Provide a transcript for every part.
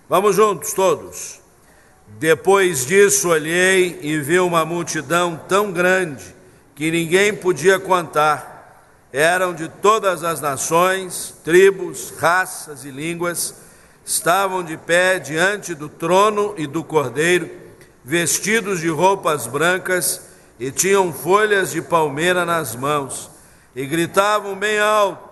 Vamos juntos todos. Depois disso olhei e vi uma multidão tão grande que ninguém podia contar. Eram de todas as nações, tribos, raças e línguas. Estavam de pé diante do trono e do Cordeiro, vestidos de roupas brancas e tinham folhas de palmeira nas mãos. E gritavam bem alto: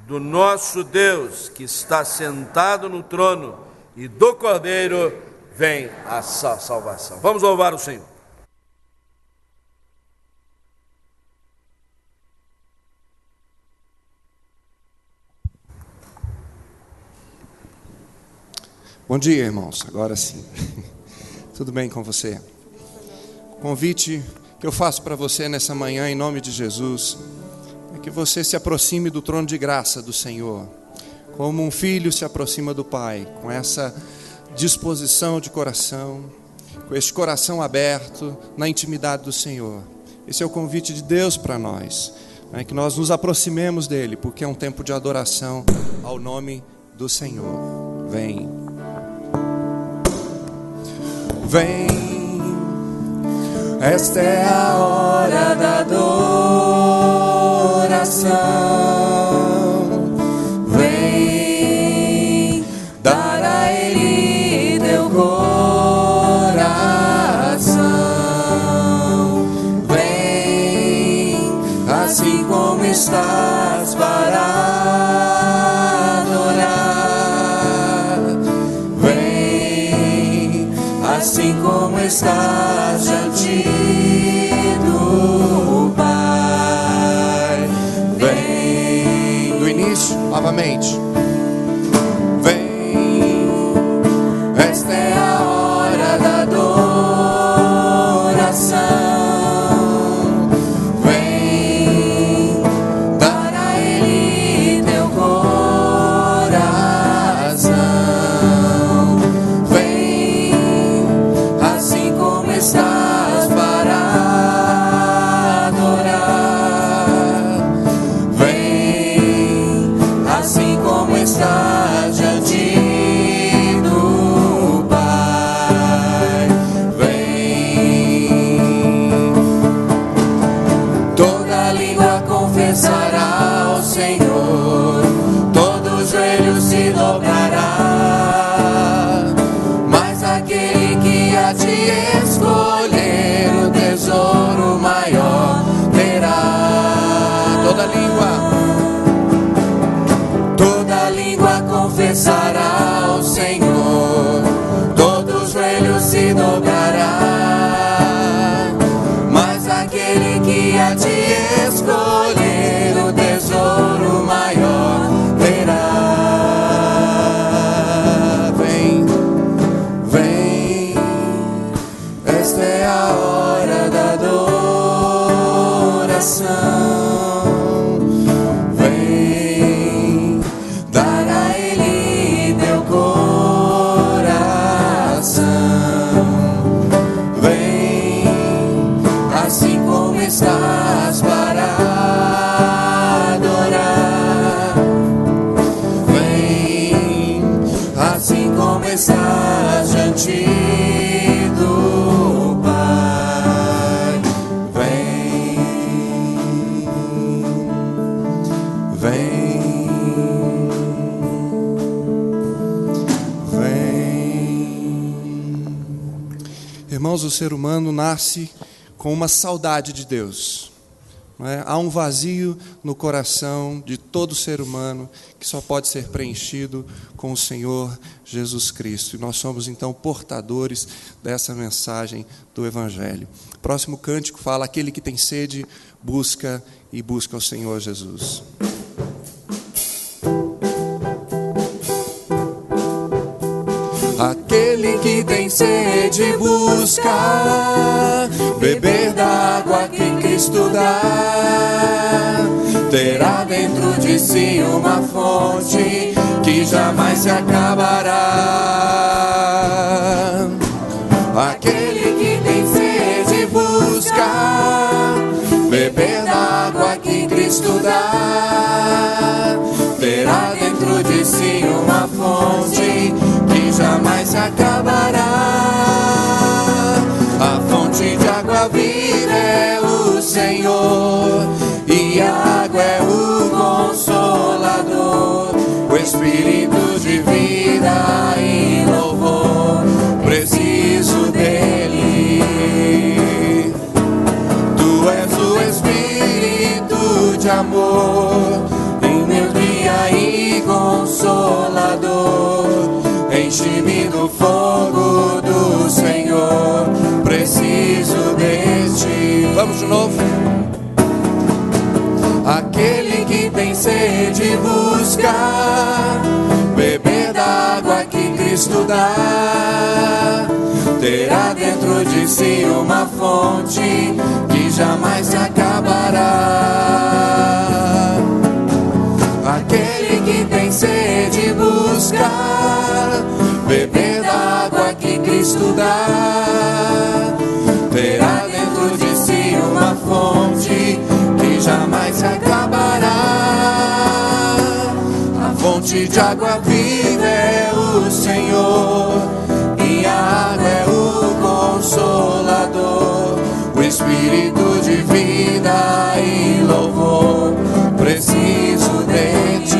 do nosso Deus que está sentado no trono e do Cordeiro vem a salvação. Vamos louvar o Senhor. Bom dia, irmãos. Agora sim. Tudo bem com você? O convite que eu faço para você nessa manhã, em nome de Jesus, é que você se aproxime do trono de graça do Senhor, como um filho se aproxima do Pai, com essa disposição de coração, com este coração aberto na intimidade do Senhor. Esse é o convite de Deus para nós, que nós nos aproximemos dele, porque é um tempo de adoração ao nome do Senhor. Vem, vem, esta é a hora da adoração. Vem dar a Ele teu coração. Vem, assim como estás para adorar. Vem, assim como estás diante do Pai. Vem, do início, novamente. Vem, esta é a hora da adoração. Vem, dar a Ele teu coração. Vem, assim como estás para adorar. Vem, assim como estás diante do Pai. Vem, toda língua confessará ao Senhor, todo joelho se dobrará, mas aquele que a te escolher o tesouro maior terá. Toda língua confessará ao Senhor, todo joelho se dobrará, mas aquele que a te escolher o tesouro maior terá. Vem, vem, esta é a hora da adoração. Vem, dar a Ele teu coração. Vem, assim como estás para adorar. Vem, assim como estás diante do Pai. Vem, vem, vem. Irmãos, o ser humano nasce com uma saudade de Deus. Não é? Há um vazio no coração de todo ser humano que só pode ser preenchido com o Senhor Jesus Cristo. E nós somos então portadores dessa mensagem do Evangelho. O próximo cântico fala: aquele que tem sede, busca e busca o Senhor Jesus. Aquele que tem sede busca beber da água que Cristo dá, terá dentro de si uma fonte que jamais se acabará. Aquele que tem sede busca beber da água que Cristo dá, terá dentro de si uma fonte que jamais espírito de vida e louvor, preciso dele. Tu és o espírito de amor em meu dia e consolador. Enche-me do fogo do Senhor, preciso de ti. Vamos de novo. Aquele que tem sede buscar, beber da água que Cristo dá, terá dentro de si uma fonte que jamais se acabará. Aquele que tem sede buscar, beber da água que Cristo dá, terá dentro de si uma fonte que jamais se acabará. A fonte de água viva é o Senhor, e a água é o Consolador, o Espírito de vida e louvor, preciso de ti.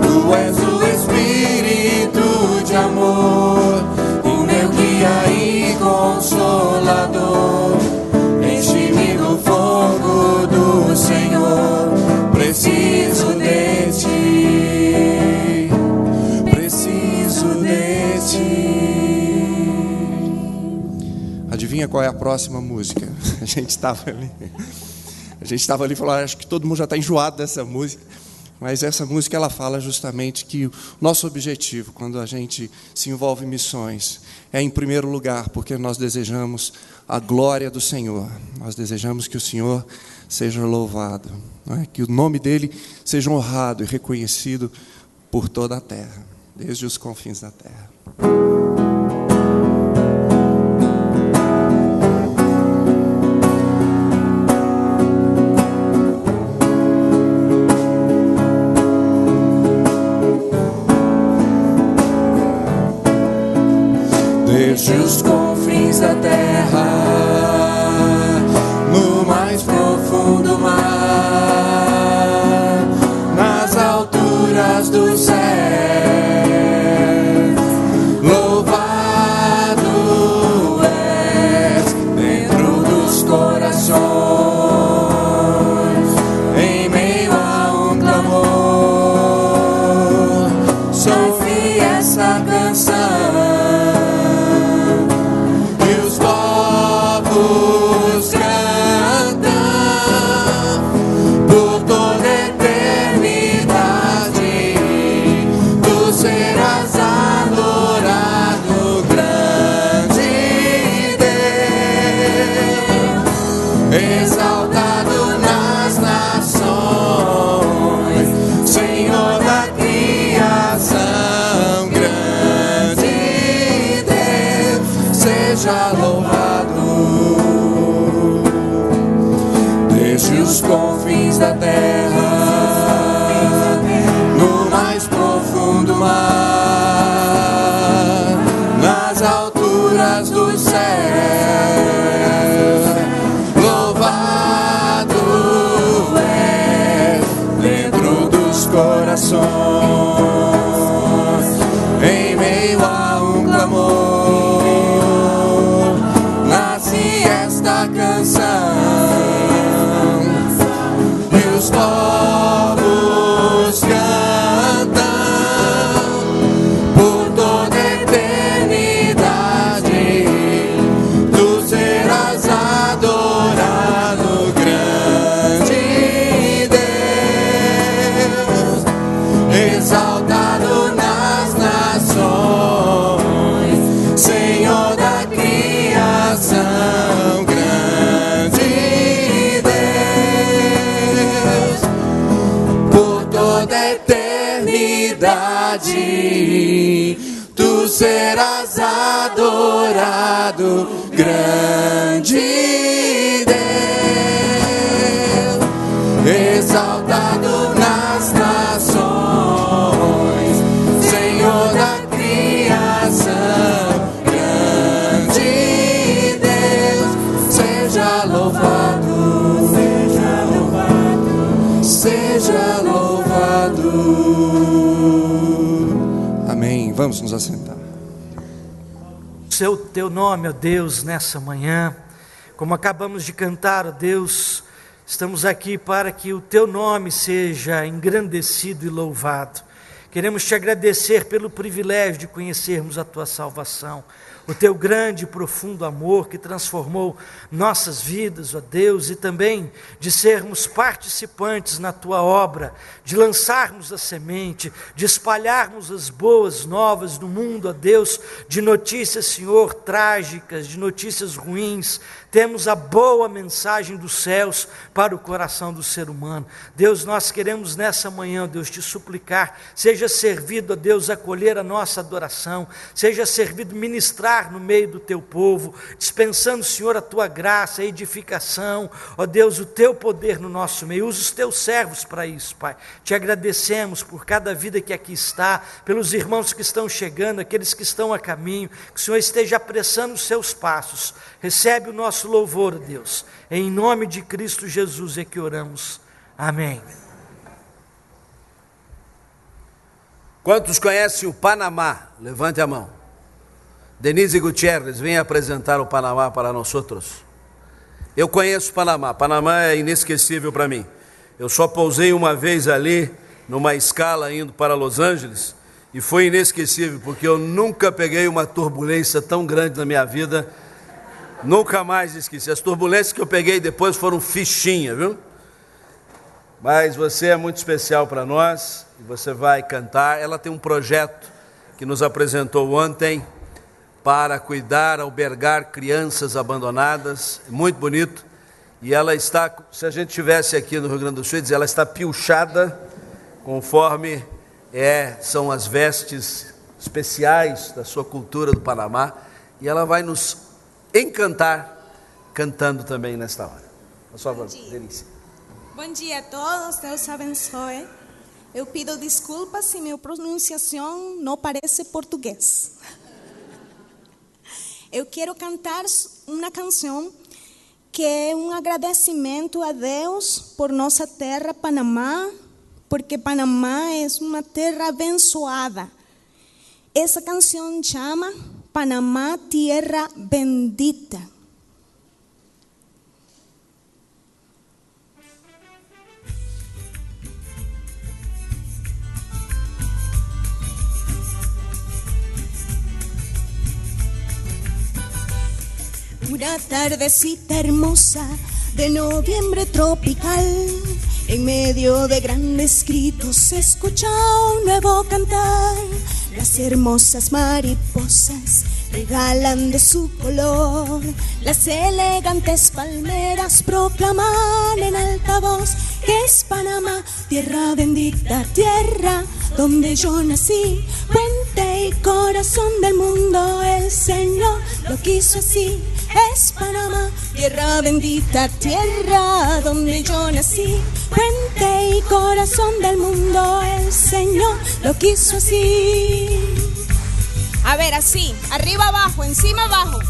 Tu és o Espírito de amor, o meu guia e consolador. Enche-me do fogo do Senhor, preciso de ti, preciso de ti. Adivinha qual é a próxima música? A gente estava ali e falou, acho que todo mundo já está enjoado dessa música. Mas essa música ela fala justamente que o nosso objetivo, quando a gente se envolve em missões, é em primeiro lugar porque nós desejamos a glória do Senhor. Nós desejamos que o Senhor seja louvado, não é? Que o nome dele seja honrado e reconhecido por toda a terra, desde os confins da terra. Desde os confins da terra, no mais profundo mar, nas alturas do céu, louvado és dentro dos corações, em meio a um clamor, soube essa canção. Exaltado nas nações, Senhor da criação, grande Deus, seja louvado. Desde os confins da terra, no mais profundo mar, nas alturas do céu, corações, em meio a um clamor, nasce esta canção, e os povos cantam por toda a eternidade, tu serás adorado, grande Deus, exaltado nas nações, Senhor da criação, grande Deus, por toda a eternidade, tu serás adorado, grande Deus, exaltado nas nações, Senhor da criação, grande Deus, seja louvado, seja louvado, seja louvado. Vamos nos assentar. Teu nome, ó Deus, nessa manhã, como acabamos de cantar, ó Deus, estamos aqui para que o teu nome seja engrandecido e louvado. Queremos te agradecer pelo privilégio de conhecermos a tua salvação, o teu grande e profundo amor que transformou nossas vidas, ó Deus, e também de sermos participantes na tua obra, de lançarmos a semente, de espalharmos as boas novas do mundo, ó Deus, de notícias, Senhor, trágicas, de notícias ruins. Temos a boa mensagem dos céus para o coração do ser humano. Deus, nós queremos nessa manhã, ó Deus, te suplicar, seja servido, ó Deus, acolher a nossa adoração, seja servido ministrar no meio do teu povo, dispensando, Senhor, a tua graça, a edificação, ó Deus, o teu poder no nosso meio. Usa os teus servos para isso, Pai. Te agradecemos por cada vida que aqui está, pelos irmãos que estão chegando, aqueles que estão a caminho, que o Senhor esteja apressando os seus passos. Recebe o nosso louvor, Deus. Em nome de Cristo Jesus é que oramos. Amém. Quantos conhecem o Panamá? Levante a mão. Denise Gutierrez, venha apresentar o Panamá para nós outros. Eu conheço o Panamá. Panamá é inesquecível para mim. Eu só pousei uma vez ali, numa escala indo para Los Angeles, e foi inesquecível, porque eu nunca peguei uma turbulência tão grande na minha vida. Nunca mais esqueci. As turbulências que eu peguei depois foram fichinha, viu? Mas você é muito especial para nós, e você vai cantar. Ela tem um projeto que nos apresentou ontem para cuidar, albergar crianças abandonadas, muito bonito. E ela está, se a gente estivesse aqui no Rio Grande do Sul, ela está piochada, conforme são as vestes especiais da sua cultura do Panamá, e ela vai nos encantar, cantando também nesta hora. Por favor, Delícia. Bom dia a todos, Deus abençoe. Eu pido desculpas se minha pronunciação não parece português. Eu quero cantar uma canção que é um agradecimento a Deus por nossa terra, Panamá, porque Panamá é uma terra abençoada. Essa canção chama Panamá, Tierra Bendita. Una tardecita hermosa de noviembre tropical, en medio de grandes gritos se escucha un nuevo cantar. Las hermosas mariposas regalan de su color, las elegantes palmeras proclaman en alta voz que es Panamá, tierra bendita, tierra donde yo nací, puente y corazón del mundo, el Señor lo quiso así. Es Panamá, tierra bendita, tierra donde yo nací, puente y corazón del mundo, el Señor lo quiso así. A ver, así, arriba abajo, encima abajo.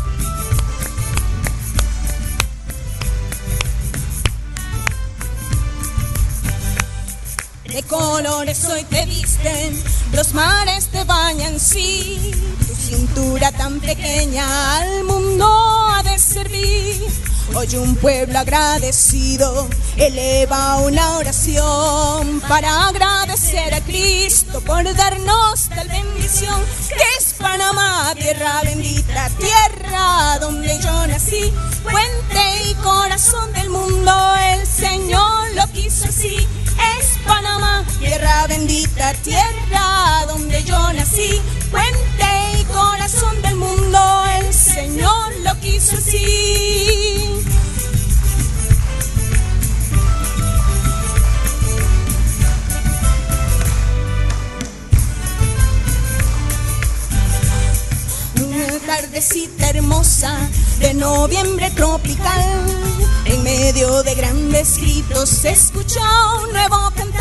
De colores hoy te visten, los mares te bañan, sí. Tu cintura tan pequeña al mundo ha de servir. Hoy un pueblo agradecido eleva una oración para agradecer a Cristo por darnos tal bendición. Que es Panamá, tierra bendita, tierra donde yo nací, puente y corazón del mundo, el Señor lo quiso así. Es Panamá, tierra bendita, tierra donde yo nací, puente y corazón del mundo, el Señor lo quiso así. Una tardecita hermosa de noviembre tropical, en medio de grandes gritos se escuchó un nuevo cantar.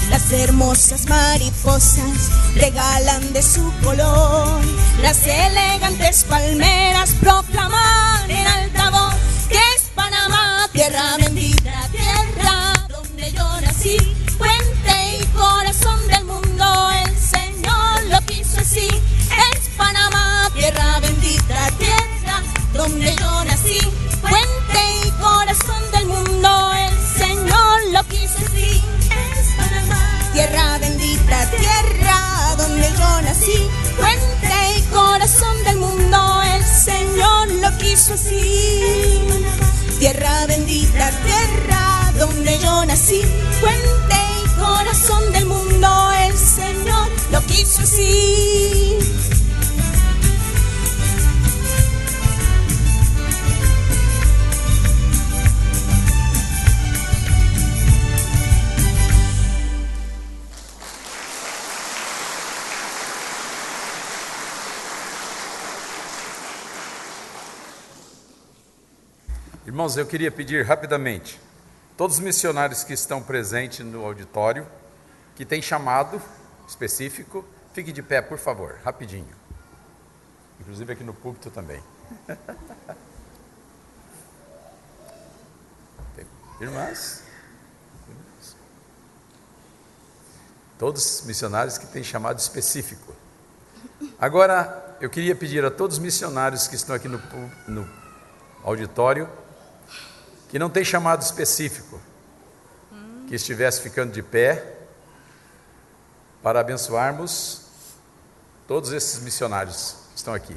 Las hermosas mariposas regalan de su color, las elegantes palmeras proclaman en alta voz que es Panamá, tierra bendita, tierra donde yo nací, puente y corazón del mundo, el Señor lo quiso así. quiso así. Tierra bendita, tierra donde yo nací, fuente y corazón del mundo, el Señor lo quiso así. Irmãos, eu queria pedir rapidamente, todos os missionários que estão presentes no auditório, que tem chamado específico, fique de pé, por favor, rapidinho. Inclusive aqui no púlpito também. Irmãs, todos os missionários que têm chamado específico. Agora, eu queria pedir a todos os missionários que estão aqui no auditório, que não tem chamado específico, que estivesse ficando de pé, para abençoarmos todos esses missionários que estão aqui.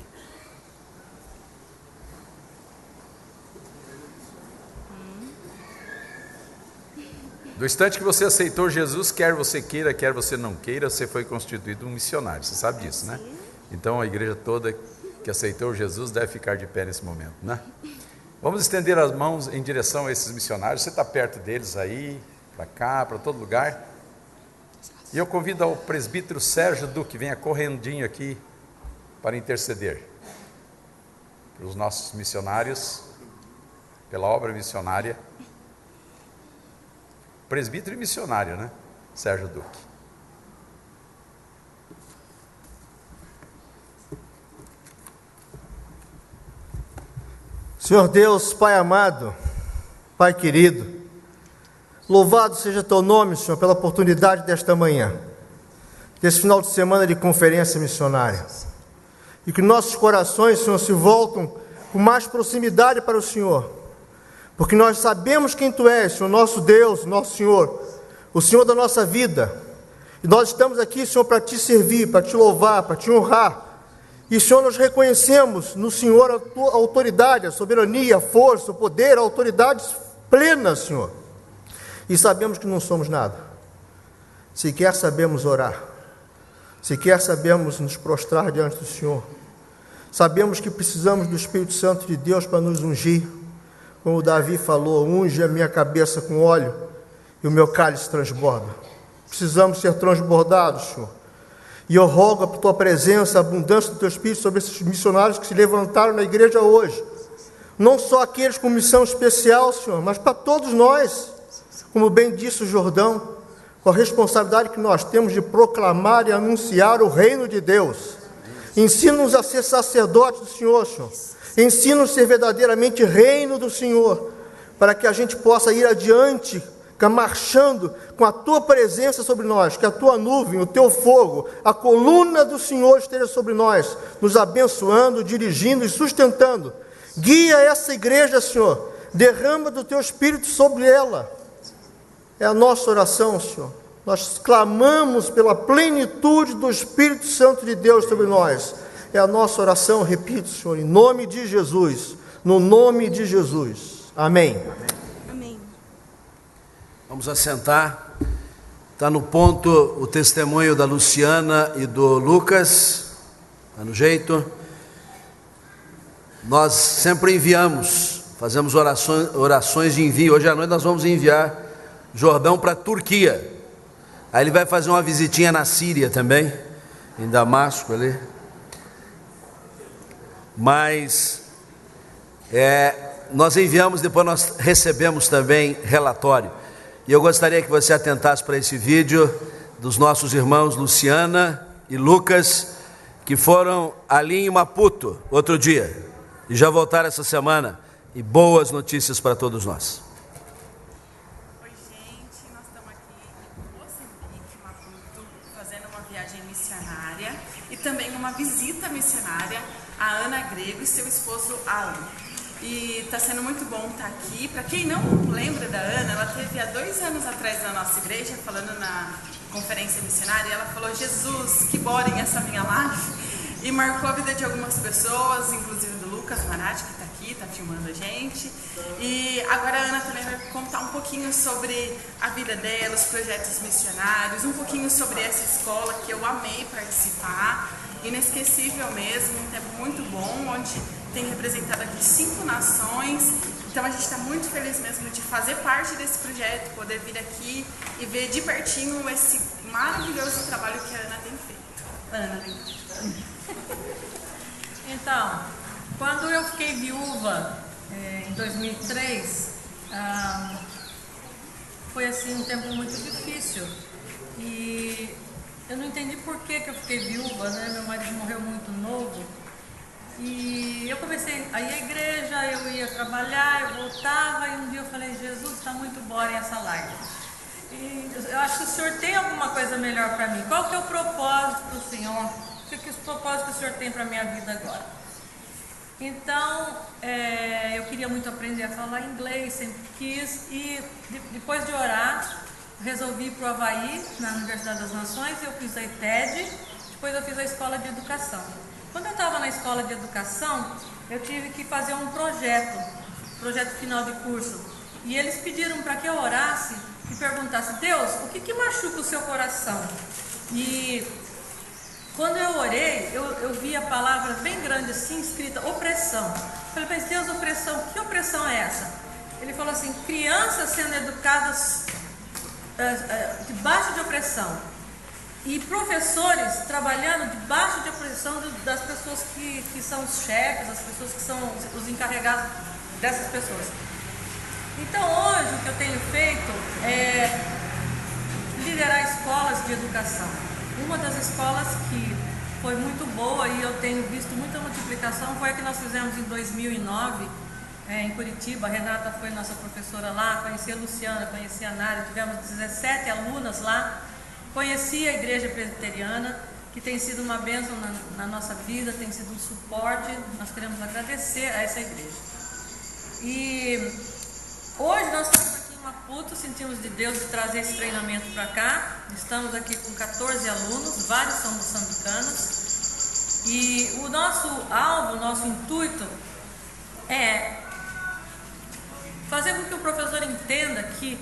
Do instante que você aceitou Jesus, quer você queira, quer você não queira, você foi constituído um missionário, você sabe disso, né? Então a igreja toda que aceitou Jesus deve ficar de pé nesse momento, né? Vamos estender as mãos em direção a esses missionários. Você está perto deles aí, para cá, para todo lugar. E eu convido ao presbítero Sérgio Duque, venha correndinho aqui para interceder pelos nossos missionários, pela obra missionária. Presbítero e missionário, né? Sérgio Duque. Senhor Deus, Pai amado, Pai querido, louvado seja Teu nome, Senhor, pela oportunidade desta manhã, desse final de semana de conferência missionária, e que nossos corações, Senhor, se voltam com mais proximidade para o Senhor, porque nós sabemos quem Tu és, Senhor, nosso Deus, nosso Senhor, o Senhor da nossa vida, e nós estamos aqui, Senhor, para Te servir, para Te louvar, para Te honrar. E, Senhor, nós reconhecemos no Senhor a Tua autoridade, a soberania, a força, o poder, a autoridade plena, Senhor. E sabemos que não somos nada. Sequer sabemos orar. Sequer sabemos nos prostrar diante do Senhor. Sabemos que precisamos do Espírito Santo de Deus para nos ungir. Como Davi falou, unge a minha cabeça com óleo e o meu cálice transborda. Precisamos ser transbordados, Senhor. E eu rogo a Tua presença, a abundância do Teu Espírito sobre esses missionários que se levantaram na igreja hoje. Não só aqueles com missão especial, Senhor, mas para todos nós, como bem disse o Jordão, com a responsabilidade que nós temos de proclamar e anunciar o reino de Deus. Ensina-nos a ser sacerdotes do Senhor, Senhor. Ensina-nos a ser verdadeiramente reino do Senhor, para que a gente possa ir adiante, marchando com a Tua presença sobre nós, que a Tua nuvem, o Teu fogo, a coluna do Senhor esteja sobre nós, nos abençoando, dirigindo e sustentando. Guia essa igreja, Senhor, derrama do Teu Espírito sobre ela. É a nossa oração, Senhor. Nós clamamos pela plenitude do Espírito Santo de Deus sobre nós. É a nossa oração, repito, Senhor, em nome de Jesus, no nome de Jesus. Amém. Vamos assentar. Está no ponto o testemunho da Luciana e do Lucas. Está no jeito. Nós sempre enviamos, fazemos orações de envio. Hoje à noite nós vamos enviar Jordão para a Turquia. Aí ele vai fazer uma visitinha na Síria também, em Damasco ali. Mas nós enviamos, depois nós recebemos também relatório. E eu gostaria que você atentasse para esse vídeo dos nossos irmãos Luciana e Lucas, que foram ali em Maputo outro dia, e já voltaram essa semana, e boas notícias para todos nós. Oi gente, nós estamos aqui em Moçambique, Maputo, fazendo uma viagem missionária, e também uma visita missionária a Ana Grego e seu esposo Alan. E está sendo muito bom estar aqui. Para quem não lembra da Ana, ela esteve há 2 anos atrás na nossa igreja, falando na conferência missionária, e ela falou: Jesus, que boring essa minha live, e marcou a vida de algumas pessoas, inclusive do Lucas Marati, que está aqui. aqui, está filmando a gente. E agora a Ana também vai contar um pouquinho sobre a vida dela, os projetos missionários, um pouquinho sobre essa escola que eu amei participar. Inesquecível mesmo, um tempo muito bom, onde tem representado aqui 5 nações. Então a gente está muito feliz mesmo de fazer parte desse projeto, poder vir aqui e ver de pertinho esse maravilhoso trabalho que a Ana tem feito. Ana, então, quando eu fiquei viúva em 2003, foi assim um tempo muito difícil e eu não entendi por que eu fiquei viúva, né? Meu marido morreu muito novo e eu comecei a ir à igreja, eu ia trabalhar, eu voltava e um dia eu falei, Jesus, está muito boring essa live. E eu acho que o Senhor tem alguma coisa melhor para mim. Qual que é o propósito do Senhor? O que os propósitos que o Senhor tem para a minha vida agora? Então, eu queria muito aprender a falar inglês, sempre quis, e depois de orar, resolvi ir para o Havaí, na Universidade das Nações. Eu fiz a ITED, depois eu fiz a Escola de Educação. Quando eu estava na Escola de Educação, eu tive que fazer um projeto final de curso, e eles pediram para que eu orasse e perguntasse, Deus, o que machuca o seu coração? E quando eu orei, eu vi a palavra bem grande assim, escrita, opressão. Eu falei, mas Deus, opressão, que opressão é essa? Ele falou assim, crianças sendo educadas debaixo de opressão e professores trabalhando debaixo de opressão das pessoas que são os chefes, as pessoas que são os encarregados dessas pessoas. Então hoje o que eu tenho feito é liderar escolas de educação. Uma das escolas que foi muito boa e eu tenho visto muita multiplicação foi a que nós fizemos em 2009 em Curitiba. A Renata foi nossa professora lá, conheci a Luciana, conheci a Nária, tivemos 17 alunas lá, conheci a igreja presbiteriana, que tem sido uma bênção na nossa vida, tem sido um suporte, nós queremos agradecer a essa igreja. E hoje nós estamos aqui em Maputo, sentimos de Deus de trazer esse treinamento para cá. Estamos aqui com 14 alunos, vários são moçambicanos. E o nosso alvo, o nosso intuito é fazer com que o professor entenda que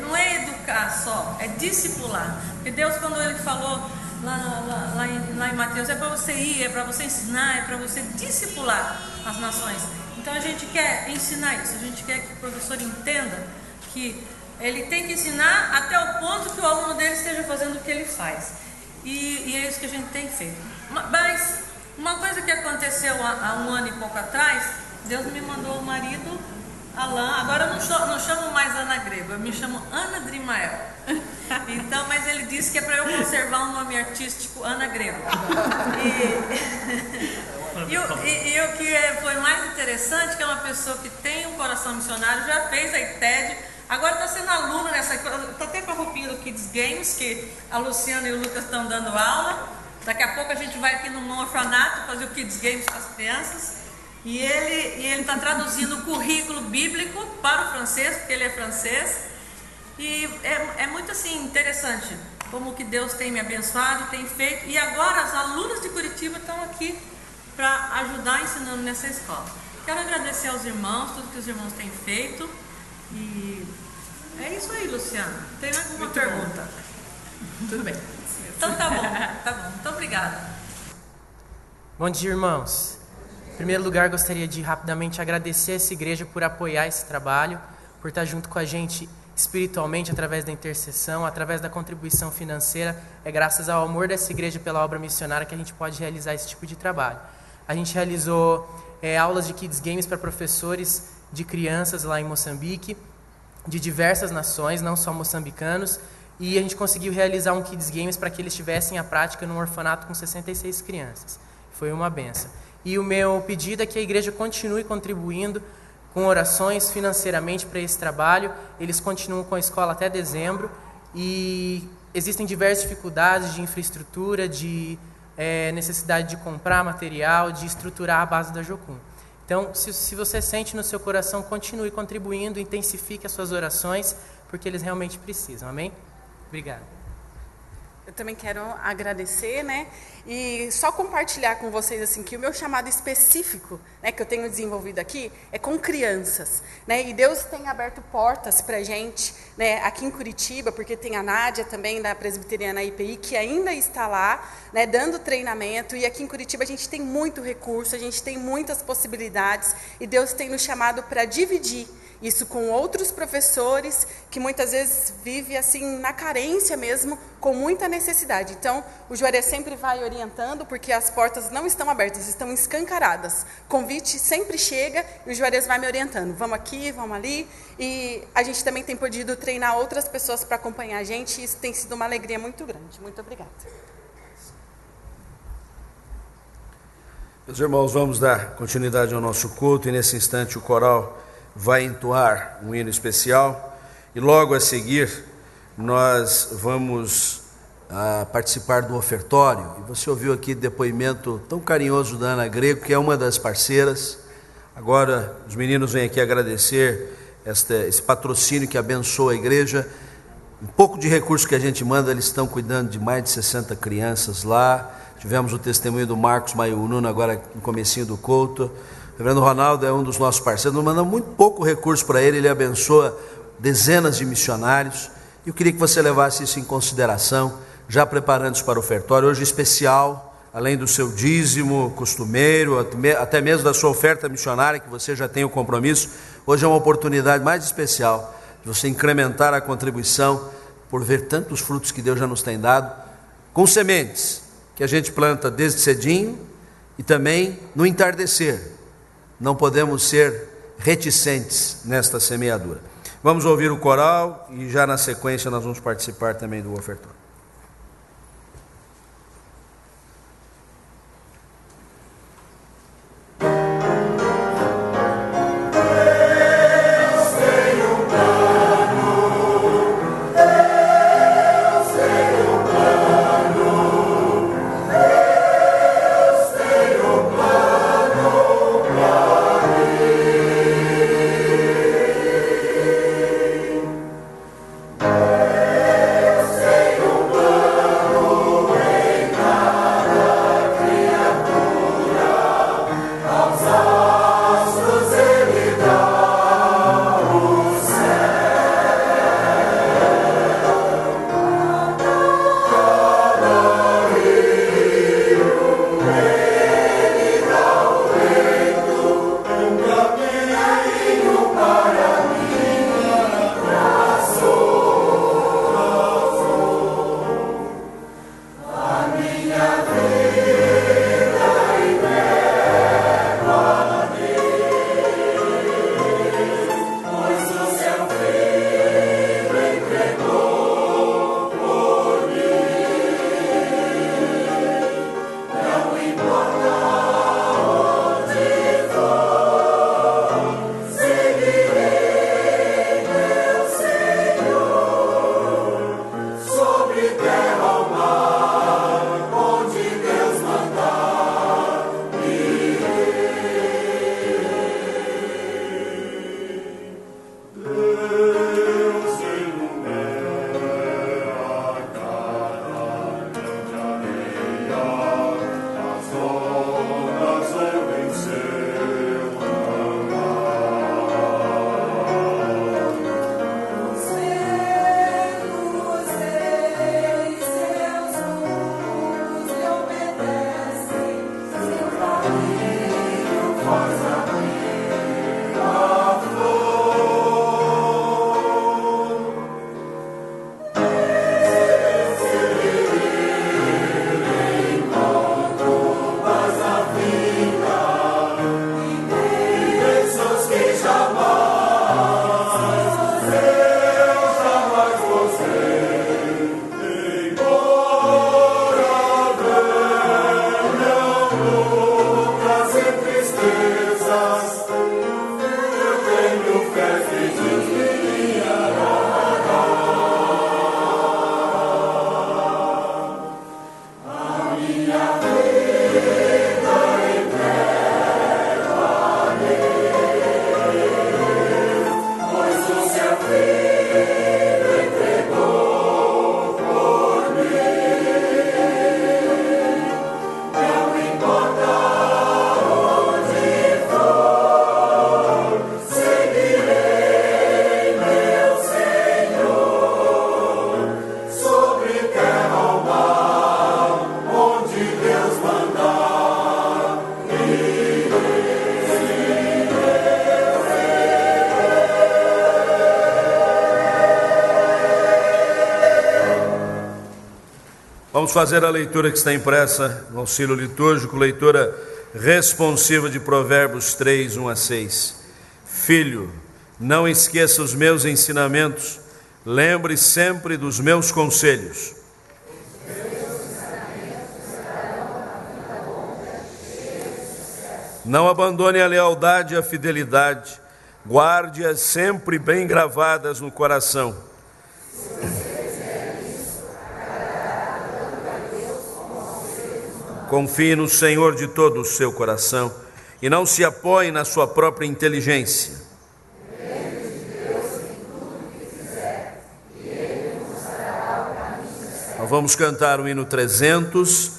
não é educar só, é discipular. Porque Deus, quando Ele falou lá em Mateus, é para você ir, é para você ensinar, é para você discipular as nações. Então a gente quer ensinar isso, a gente quer que o professor entenda que ele tem que ensinar até o ponto que o aluno dele esteja fazendo o que ele faz. E é isso que a gente tem feito. Mas uma coisa que aconteceu há um ano e pouco atrás, Deus me mandou o marido, Alain. Agora eu não chamo mais Ana Grego, eu me chamo Ana Drimael. Então, mas ele disse que é para eu conservar um nome artístico, Ana Grego. E o que foi mais interessante, que é uma pessoa que tem um coração missionário, já fez a ITED, agora está sendo aluna nessa, está até com a roupinha do Kids Games, que a Luciana e o Lucas estão dando aula. Daqui a pouco a gente vai aqui num orfanato fazer o Kids Games com as crianças. E ele está traduzindo o currículo bíblico para o francês, porque ele é francês. E é muito assim interessante como que Deus tem me abençoado, tem feito. E agora as alunas de Curitiba estão aqui para ajudar ensinando nessa escola. Quero agradecer aos irmãos, tudo que os irmãos têm feito. E é isso aí, Luciana. Tem alguma pergunta? Tudo bem. Então tá bom. Muito obrigada. Bom dia, irmãos. Em primeiro lugar, gostaria de rapidamente agradecer essa igreja por apoiar esse trabalho, por estar junto com a gente espiritualmente, através da intercessão, através da contribuição financeira. É graças ao amor dessa igreja pela obra missionária que a gente pode realizar esse tipo de trabalho. A gente realizou aulas de Kids Games para professores de crianças lá em Moçambique, de diversas nações, não só moçambicanos, e a gente conseguiu realizar um Kids Games para que eles tivessem a prática num orfanato com 66 crianças. Foi uma benção. E o meu pedido é que a igreja continue contribuindo com orações financeiramente para esse trabalho. Eles continuam com a escola até dezembro e existem diversas dificuldades de infraestrutura, de necessidade de comprar material, de estruturar a base da Jocum. Então, se você sente no seu coração, continue contribuindo, intensifique as suas orações, porque eles realmente precisam. Amém? Obrigado. Eu também quero agradecer, né? E só compartilhar com vocês assim que o meu chamado específico, né, que eu tenho desenvolvido aqui, é com crianças, né? E Deus tem aberto portas para a gente, né? Aqui em Curitiba, porque tem a Nádia também da Presbiteriana IPI que ainda está lá, né? Dando treinamento. E aqui em Curitiba a gente tem muito recurso, a gente tem muitas possibilidades e Deus tem nos chamado para dividir isso com outros professores que muitas vezes vivem assim na carência mesmo, com muita necessidade. Então, o Juarez sempre vai orientando, porque as portas não estão abertas, estão escancaradas. Convite sempre chega e o Juarez vai me orientando. Vamos aqui, vamos ali. E a gente também tem podido treinar outras pessoas para acompanhar a gente e isso tem sido uma alegria muito grande. Muito obrigada. Meus irmãos, vamos dar continuidade ao nosso culto e nesse instante o coral vai entoar um hino especial e logo a seguir nós vamos participar do ofertório. E você ouviu aqui depoimento tão carinhoso da Ana Grego, que é uma das parceiras. Agora os meninos vêm aqui agradecer esse patrocínio que abençoa a igreja. Um pouco de recurso que a gente manda, eles estão cuidando de mais de 60 crianças lá. Tivemos o testemunho do Marcos Maiununo agora no comecinho do culto. O reverendo Ronaldo é um dos nossos parceiros, nós mandamos muito pouco recurso para ele, ele abençoa dezenas de missionários. Eu queria que você levasse isso em consideração, já preparando-se para o ofertório, hoje especial, além do seu dízimo costumeiro, até mesmo da sua oferta missionária, que você já tem o compromisso, hoje é uma oportunidade mais especial de você incrementar a contribuição por ver tantos frutos que Deus já nos tem dado, com sementes que a gente planta desde cedinho e também no entardecer. Não podemos ser reticentes nesta semeadura. Vamos ouvir o coral e já na sequência nós vamos participar também do ofertório. Vamos fazer a leitura que está impressa no auxílio litúrgico, leitura responsiva de Provérbios 3, 1 a 6. Filho, não esqueça os meus ensinamentos, lembre sempre dos meus conselhos. Não abandone a lealdade e a fidelidade, guarde-as sempre bem gravadas no coração. Confie no Senhor de todo o seu coração e não se apoie na sua própria inteligência. Nós vamos cantar o hino 300,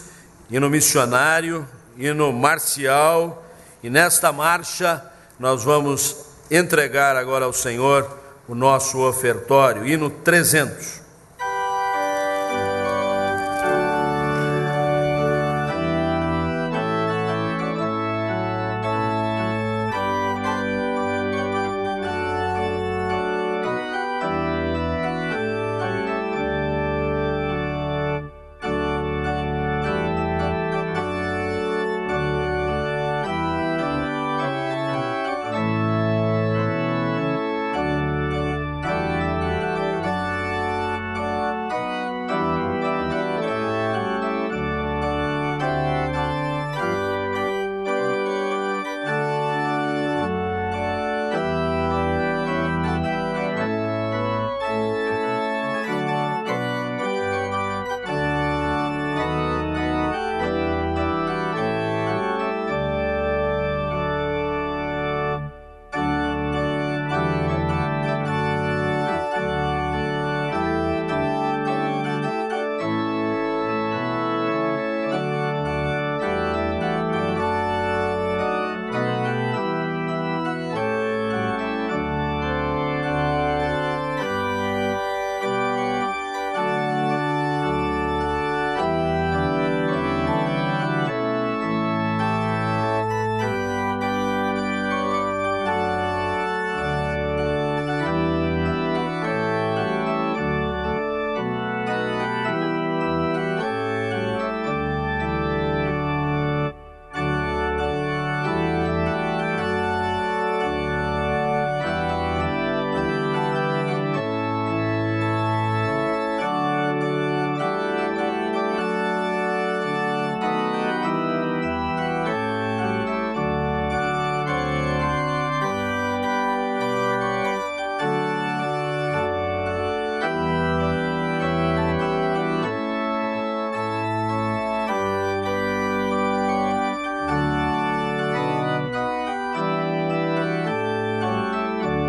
hino missionário, hino marcial, e nesta marcha nós vamos entregar agora ao Senhor o nosso ofertório, hino 300.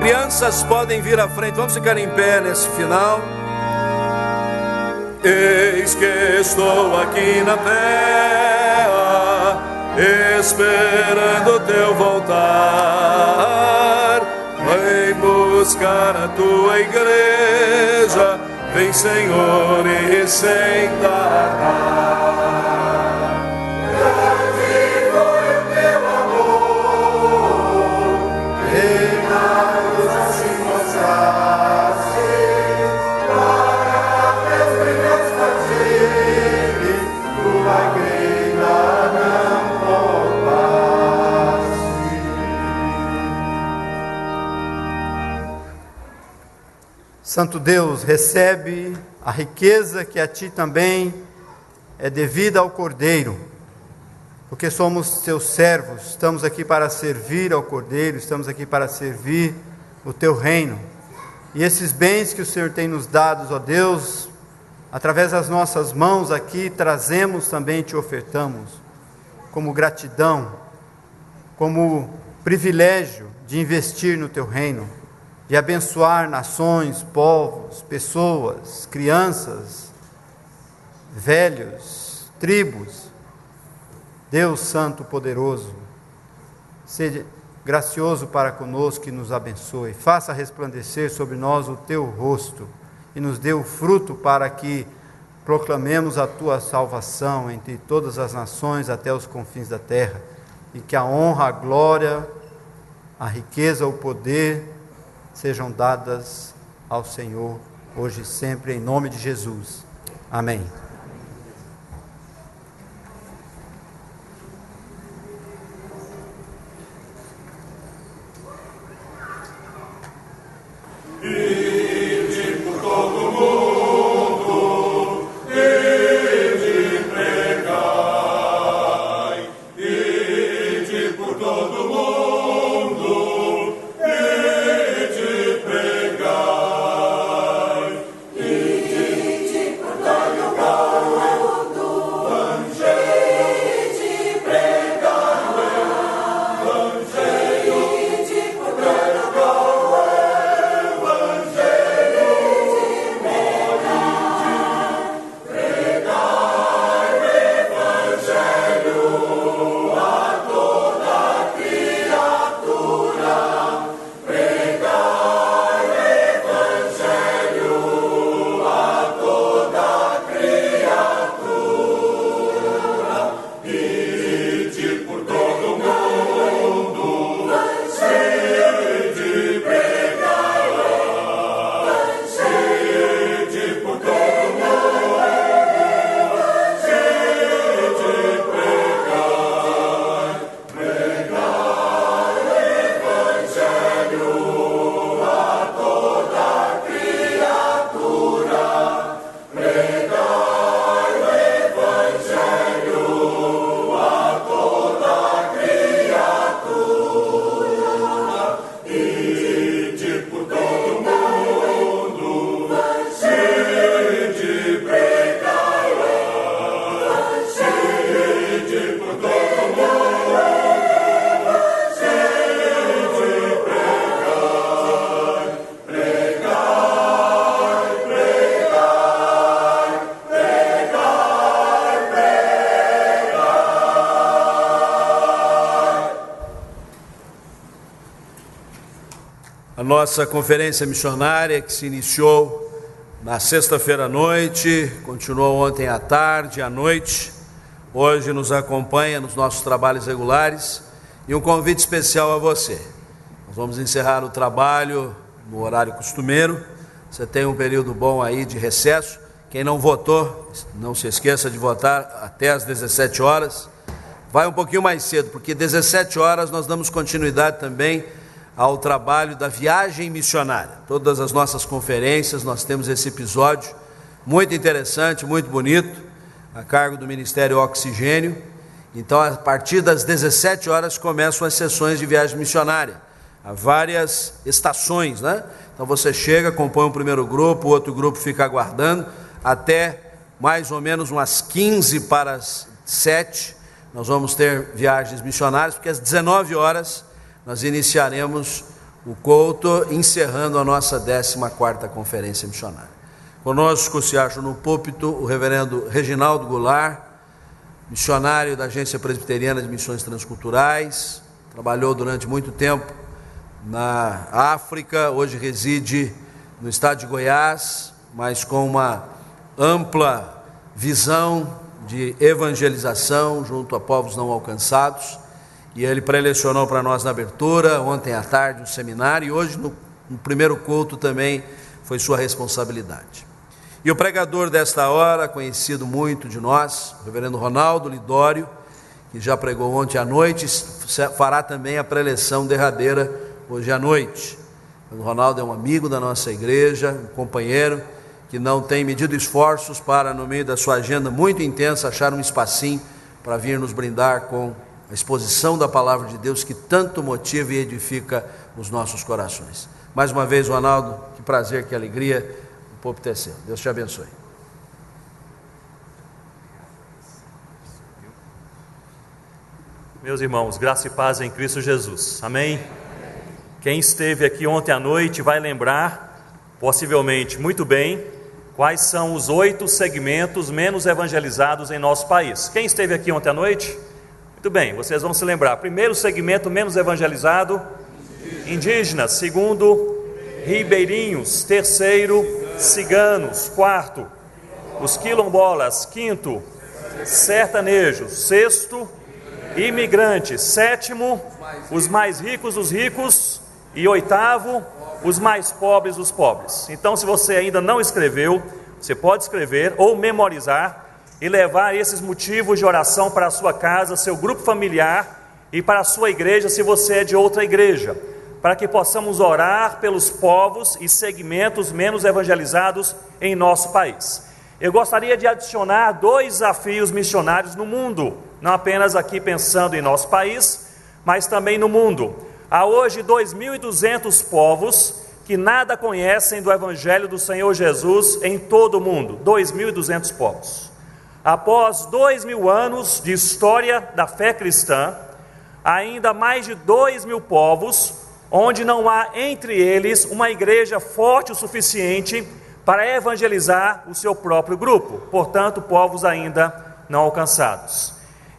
Crianças podem vir à frente, vamos ficar em pé nesse final. Eis que estou aqui na terra, esperando teu voltar. Vem buscar a tua igreja, vem Senhor e sem tardar. Santo Deus, recebe a riqueza que a Ti também é devida ao Cordeiro, porque somos Teus servos, estamos aqui para servir ao Cordeiro, estamos aqui para servir o Teu reino. E esses bens que o Senhor tem nos dado, ó Deus, através das nossas mãos aqui, trazemos também, Te ofertamos, como gratidão, como privilégio de investir no Teu reino, de abençoar nações, povos, pessoas, crianças, velhos, tribos. Deus Santo Poderoso, seja gracioso para conosco e nos abençoe. Faça resplandecer sobre nós o Teu rosto e nos dê o fruto para que proclamemos a Tua salvação entre todas as nações até os confins da terra, e que a honra, a glória, a riqueza, o poder sejam dadas ao Senhor, hoje e sempre, em nome de Jesus. Amém. a nossa conferência missionária que se iniciou na sexta-feira à noite, continuou ontem à tarde e à noite, hoje nos acompanha nos nossos trabalhos regulares, e um convite especial a você. Nós vamos encerrar o trabalho no horário costumeiro, você tem um período bom aí de recesso. Quem não votou, não se esqueça de votar até às 17 horas, vai um pouquinho mais cedo, porque 17 horas nós damos continuidade também ao trabalho da viagem missionária. Todas as nossas conferências nós temos esse episódio muito interessante, muito bonito, a cargo do Ministério Oxigênio. Então, a partir das 17 horas começam as sessões de viagem missionária. Há várias estações, né? Então você chega, compõe um primeiro grupo, o outro grupo fica aguardando, até mais ou menos umas 15 para as 7, nós vamos ter viagens missionárias, porque às 19 horas nós iniciaremos o culto, encerrando a nossa 14ª conferência missionária. Conosco se acha no púlpito o reverendo Reginaldo Goulart, missionário da Agência Presbiteriana de Missões Transculturais, trabalhou durante muito tempo na África, hoje reside no estado de Goiás, mas com uma ampla visão de evangelização junto a povos não alcançados. E ele prelecionou para nós na abertura, ontem à tarde, um seminário, e hoje no primeiro culto também foi sua responsabilidade. E o pregador desta hora, conhecido muito de nós, o reverendo Ronaldo Lidório, que já pregou ontem à noite, fará também a preleção derradeira hoje à noite. O Ronaldo é um amigo da nossa igreja, um companheiro que não tem medido esforços para, no meio da sua agenda muito intensa, achar um espacinho para vir nos brindar com a exposição da palavra de Deus que tanto motiva e edifica os nossos corações. Mais uma vez, Ronaldo, que prazer, que alegria, o púlpito é seu. Deus te abençoe. Meus irmãos, graça e paz em Cristo Jesus, amém? Quem esteve aqui ontem à noite vai lembrar, possivelmente muito bem, quais são os 8 segmentos menos evangelizados em nosso país. Quem esteve aqui ontem à noite? Muito bem, vocês vão se lembrar. Primeiro segmento menos evangelizado, indígenas. Segundo, ribeirinhos. Terceiro, ciganos. Quarto, os quilombolas. Quinto, sertanejos. Sexto, imigrantes. Sétimo, os mais ricos dos ricos. E oitavo, os mais pobres dos pobres. Então, se você ainda não escreveu, você pode escrever ou memorizar e levar esses motivos de oração para a sua casa, seu grupo familiar e para a sua igreja, se você é de outra igreja, para que possamos orar pelos povos e segmentos menos evangelizados em nosso país. Eu gostaria de adicionar 2 desafios missionários no mundo, não apenas aqui pensando em nosso país, mas também no mundo. Há hoje 2.200 povos que nada conhecem do Evangelho do Senhor Jesus em todo o mundo, 2.200 povos. Após 2.000 anos de história da fé cristã, ainda mais de 2.000 povos, onde não há entre eles uma igreja forte o suficiente para evangelizar o seu próprio grupo, portanto, povos ainda não alcançados.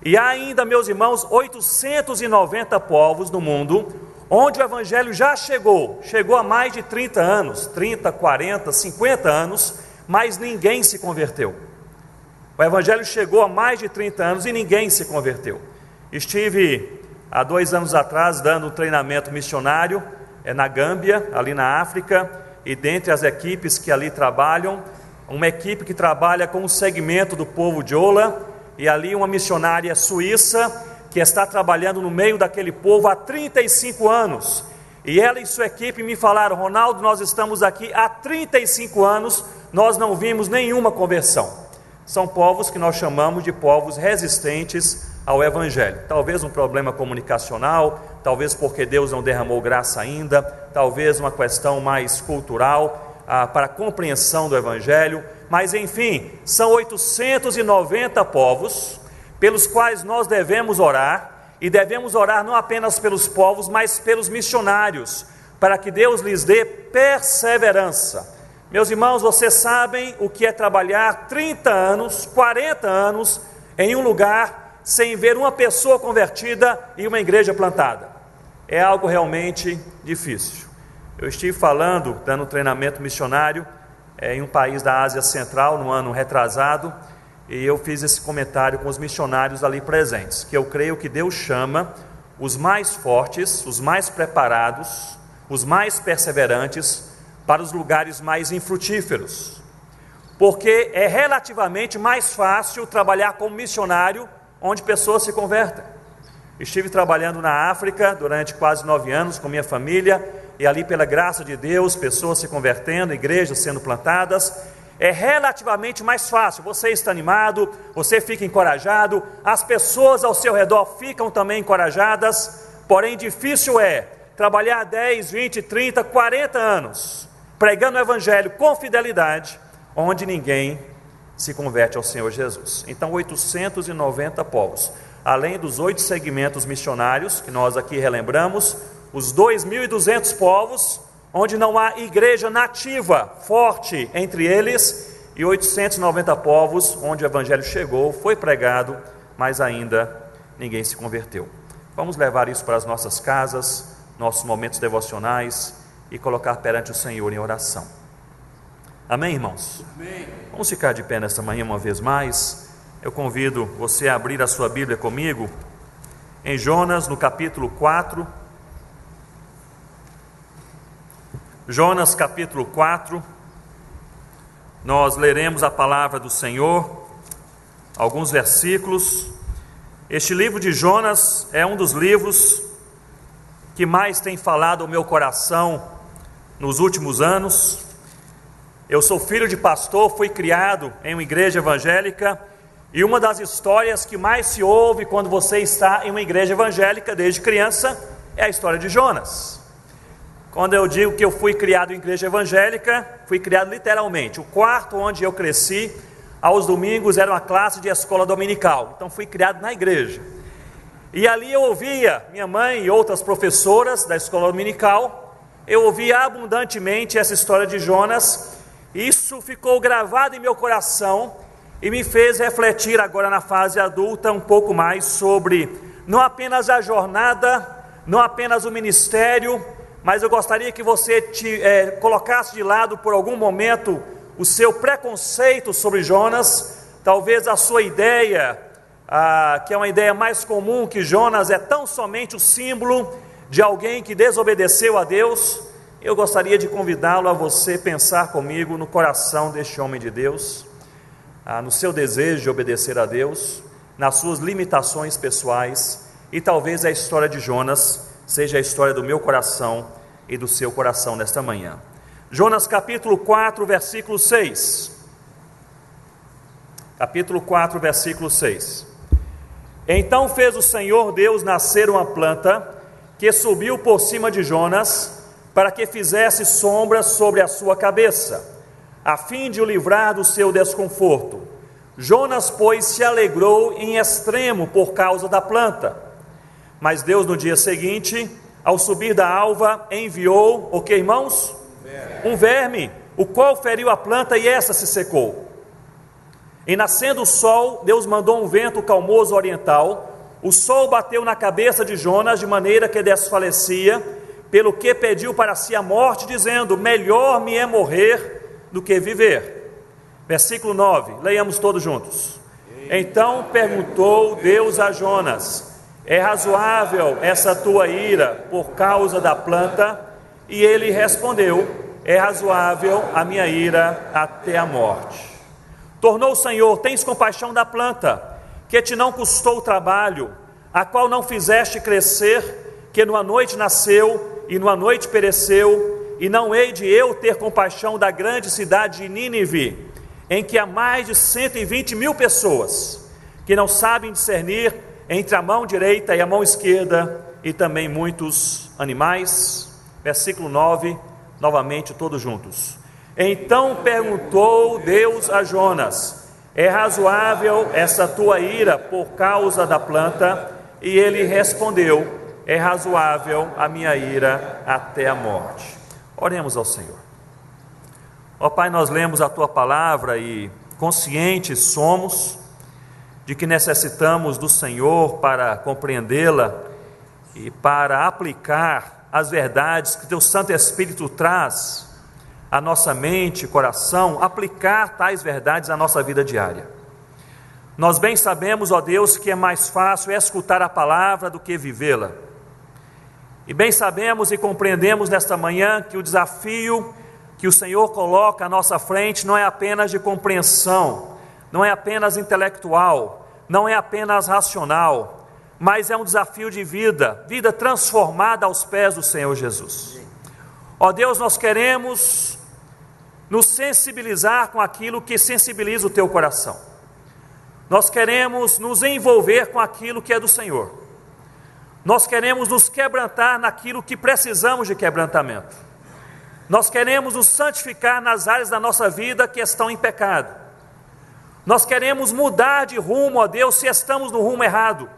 E há ainda, meus irmãos, 890 povos no mundo, onde o evangelho já chegou há mais de 30 anos, 30, 40, 50 anos, mas ninguém se converteu. O evangelho chegou há mais de 30 anos e ninguém se converteu. Estive há 2 anos atrás dando um treinamento missionário na Gâmbia, ali na África, e dentre as equipes que ali trabalham, uma equipe que trabalha com o segmento do povo de Ola, e ali uma missionária suíça que está trabalhando no meio daquele povo há 35 anos. E ela e sua equipe me falaram: Ronaldo, nós estamos aqui há 35 anos, nós não vimos nenhuma conversão. São povos que nós chamamos de povos resistentes ao Evangelho. Talvez um problema comunicacional, talvez porque Deus não derramou graça ainda, talvez uma questão mais cultural para a compreensão do Evangelho. Mas enfim, são 890 povos pelos quais nós devemos orar, e devemos orar não apenas pelos povos, mas pelos missionários, para que Deus lhes dê perseverança. Meus irmãos, vocês sabem o que é trabalhar 30 anos, 40 anos em um lugar sem ver uma pessoa convertida e uma igreja plantada. É algo realmente difícil. Eu estive falando, dando treinamento missionário em um país da Ásia Central, no ano retrasado, e eu fiz esse comentário com os missionários ali presentes, que eu creio que Deus chama os mais fortes, os mais preparados, os mais perseverantes para os lugares mais infrutíferos, porque é relativamente mais fácil trabalhar como missionário onde pessoas se convertem. Estive trabalhando na África durante quase 9 anos com minha família, e ali, pela graça de Deus, pessoas se convertendo, igrejas sendo plantadas. É relativamente mais fácil, você está animado, você fica encorajado, as pessoas ao seu redor ficam também encorajadas, porém difícil é trabalhar 10, 20, 30, 40 anos, pregando o Evangelho com fidelidade, onde ninguém se converte ao Senhor Jesus. Então 890 povos, além dos 8 segmentos missionários, que nós aqui relembramos, os 2.200 povos, onde não há igreja nativa forte entre eles, e 890 povos, onde o Evangelho chegou, foi pregado, mas ainda ninguém se converteu. Vamos levar isso para as nossas casas, nossos momentos devocionais, e colocar perante o Senhor em oração. Amém, irmãos? Amém. Vamos ficar de pé nesta manhã uma vez mais. Eu convido você a abrir a sua Bíblia comigo, em Jonas, no capítulo 4, Jonas capítulo 4, nós leremos a palavra do Senhor, alguns versículos. Este livro de Jonas é um dos livros que mais tem falado ao meu coração nos últimos anos. Eu sou filho de pastor, fui criado em uma igreja evangélica, e uma das histórias que mais se ouve quando você está em uma igreja evangélica desde criança é a história de Jonas. Quando eu digo que eu fui criado em igreja evangélica, fui criado literalmente. O quarto onde eu cresci, aos domingos, era uma classe de escola dominical. Então fui criado na igreja. E ali eu ouvia minha mãe e outras professoras da escola dominical, eu ouvia abundantemente essa história de Jonas. Isso ficou gravado em meu coração e me fez refletir agora na fase adulta um pouco mais sobre não apenas a jornada, não apenas o ministério, mas eu gostaria que você colocasse de lado por algum momento o seu preconceito sobre Jonas, talvez a sua ideia, que é uma ideia mais comum, que Jonas é tão somente o símbolo de alguém que desobedeceu a Deus. Eu gostaria de convidá-lo a você pensar comigo no coração deste homem de Deus, no seu desejo de obedecer a Deus, nas suas limitações pessoais, e talvez a história de Jonas seja a história do meu coração e do seu coração nesta manhã. Jonas capítulo 4, versículo 6. Capítulo 4, versículo 6. Então fez o Senhor Deus nascer uma planta que subiu por cima de Jonas, para que fizesse sombra sobre a sua cabeça, a fim de o livrar do seu desconforto. Jonas, pois, se alegrou em extremo por causa da planta. Mas Deus, no dia seguinte, ao subir da alva, enviou, o que, irmãos? Um verme, o qual feriu a planta e essa se secou. E nascendo o sol, Deus mandou um vento calmoso oriental. O sol bateu na cabeça de Jonas, de maneira que desfalecia, pelo que pediu para si a morte, dizendo: melhor me é morrer do que viver. Versículo 9, leiamos todos juntos. Então perguntou Deus a Jonas: é razoável essa tua ira por causa da planta? E ele respondeu: é razoável a minha ira até a morte. Tornou o Senhor: tens compaixão da planta, que te não custou trabalho, a qual não fizeste crescer, que numa noite nasceu e numa noite pereceu, e não hei de eu ter compaixão da grande cidade de Nínive, em que há mais de 120.000 pessoas, que não sabem discernir entre a mão direita e a mão esquerda, e também muitos animais. Versículo 9, novamente todos juntos. Então perguntou Deus a Jonas: é razoável essa tua ira por causa da planta? E ele respondeu: é razoável a minha ira até a morte. Oremos ao Senhor. Ó Pai, nós lemos a Tua palavra e conscientes somos de que necessitamos do Senhor para compreendê-la e para aplicar as verdades que teu Santo Espírito traz à nossa mente e coração, aplicar tais verdades à nossa vida diária. Nós bem sabemos, ó Deus, que é mais fácil escutar a palavra do que vivê-la. E bem sabemos e compreendemos nesta manhã que o desafio que o Senhor coloca à nossa frente não é apenas de compreensão, não é apenas intelectual, não é apenas racional, mas é um desafio de vida, vida transformada aos pés do Senhor Jesus. Ó Deus, nós queremos nos sensibilizar com aquilo que sensibiliza o teu coração. Nós queremos nos envolver com aquilo que é do Senhor. Nós queremos nos quebrantar naquilo que precisamos de quebrantamento. Nós queremos nos santificar nas áreas da nossa vida que estão em pecado. Nós queremos mudar de rumo, ó Deus, se estamos no rumo errado.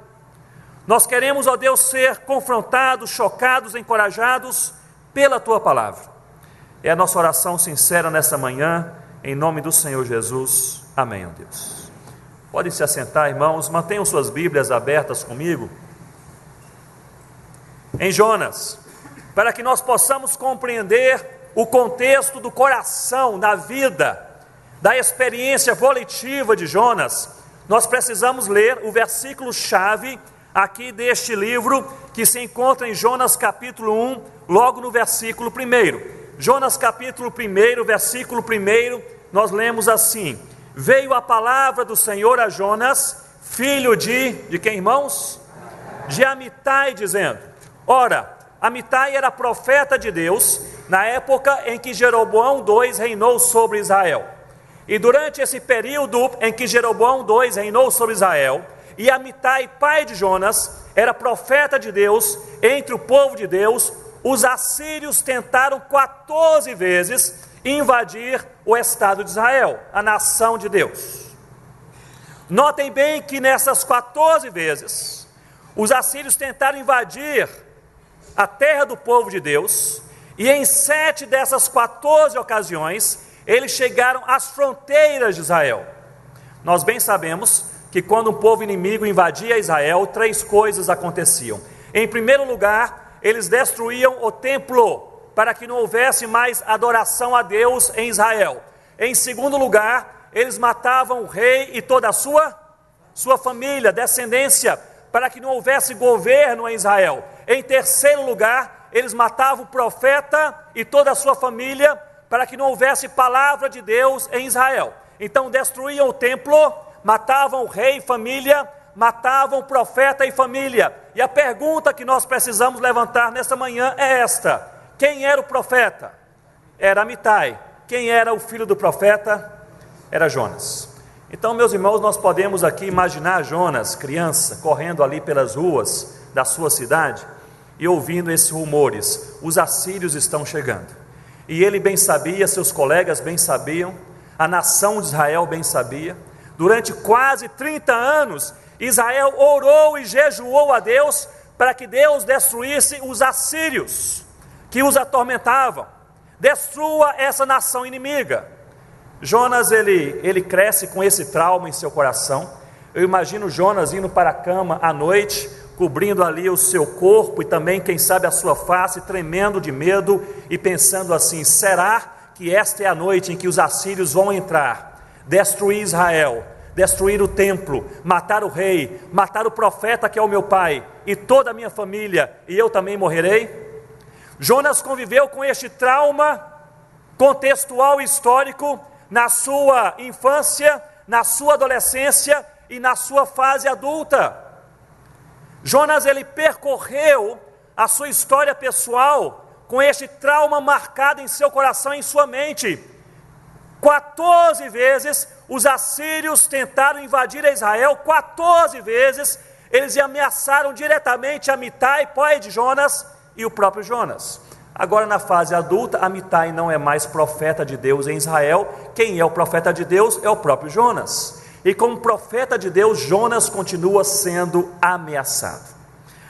Nós queremos, ó Deus, ser confrontados, chocados, encorajados pela Tua palavra. É a nossa oração sincera nessa manhã, em nome do Senhor Jesus. Amém, ó Deus. Podem se assentar, irmãos, mantenham suas Bíblias abertas comigo. Em Jonas, para que nós possamos compreender o contexto do coração, da vida, da experiência volitiva de Jonas, nós precisamos ler o versículo-chave aqui deste livro, que se encontra em Jonas capítulo 1, logo no versículo 1. Jonas capítulo 1, versículo 1, nós lemos assim: veio a palavra do Senhor a Jonas, filho de quem, irmãos? De Amitai, dizendo: ora, Amitai era profeta de Deus na época em que Jeroboão II reinou sobre Israel. E durante esse período em que Jeroboão II reinou sobre Israel, e Amitai, pai de Jonas, era profeta de Deus entre o povo de Deus, os assírios tentaram 14 vezes invadir o estado de Israel, a nação de Deus. Notem bem que nessas 14 vezes, os assírios tentaram invadir a terra do povo de Deus, e em 7 dessas 14 ocasiões, eles chegaram às fronteiras de Israel. Nós bem sabemos que quando um povo inimigo invadia Israel, 3 coisas aconteciam. Em primeiro lugar, eles destruíam o templo, para que não houvesse mais adoração a Deus em Israel. Em segundo lugar, eles matavam o rei e toda a sua família, descendência, para que não houvesse governo em Israel. Em terceiro lugar, eles matavam o profeta e toda a sua família, para que não houvesse palavra de Deus em Israel. Então destruíam o templo, matavam o rei e família, matavam o profeta e família. E a pergunta que nós precisamos levantar nesta manhã é esta: quem era o profeta? Era Amitai. Quem era o filho do profeta? Era Jonas. Então, meus irmãos, nós podemos aqui imaginar Jonas, criança, correndo ali pelas ruas da sua cidade e ouvindo esses rumores: os assírios estão chegando. E ele bem sabia, seus colegas bem sabiam, a nação de Israel bem sabia. Durante quase 30 anos, Israel orou e jejuou a Deus para que Deus destruísse os assírios que os atormentavam. Destrua essa nação inimiga. Jonas, ele cresce com esse trauma em seu coração. Eu imagino Jonas indo para a cama à noite, cobrindo ali o seu corpo e também, quem sabe, a sua face, tremendo de medo e pensando assim: será que esta é a noite em que os assírios vão entrar, destruir Israel, destruir o templo, matar o rei, matar o profeta que é o meu pai e toda a minha família, e eu também morrerei? Jonas conviveu com este trauma contextual e histórico na sua infância, na sua adolescência e na sua fase adulta. Jonas, ele percorreu a sua história pessoal com este trauma marcado em seu coração e em sua mente. 14 vezes os assírios tentaram invadir Israel, 14 vezes eles ameaçaram diretamente Amitai, pai de Jonas, e o próprio Jonas. Agora, na fase adulta, Amitai não é mais profeta de Deus em Israel. Quem é o profeta de Deus? É o próprio Jonas. E como profeta de Deus, Jonas continua sendo ameaçado.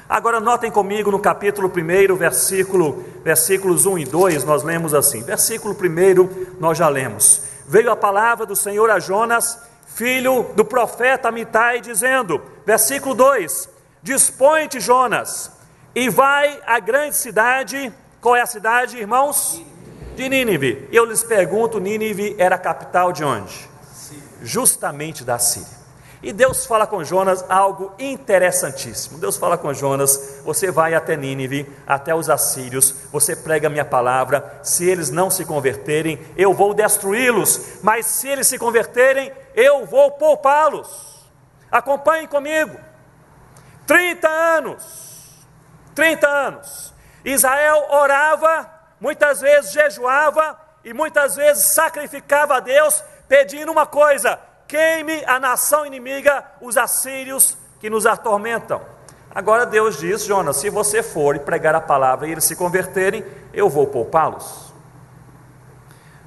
Agora notem comigo no capítulo 1, versículos 1 e 2, nós lemos assim. Versículo 1, nós já lemos: veio a palavra do Senhor a Jonas, filho do profeta Amitai, dizendo, versículo 2: dispõe-te, Jonas, e vai à grande cidade. Qual é a cidade, irmãos? De Nínive. Eu lhes pergunto, Nínive era a capital de onde? Justamente da Síria. E Deus fala com Jonas algo interessantíssimo. Deus fala com Jonas: você vai até Nínive, até os assírios, você prega a minha palavra. Se eles não se converterem, eu vou destruí-los, mas se eles se converterem, eu vou poupá-los. Acompanhem comigo. 30 anos, Israel orava, muitas vezes jejuava e muitas vezes sacrificava a Deus, pedindo uma coisa: queime a nação inimiga, os assírios que nos atormentam. Agora Deus diz: Jonas, se você for e pregar a palavra e eles se converterem, eu vou poupá-los.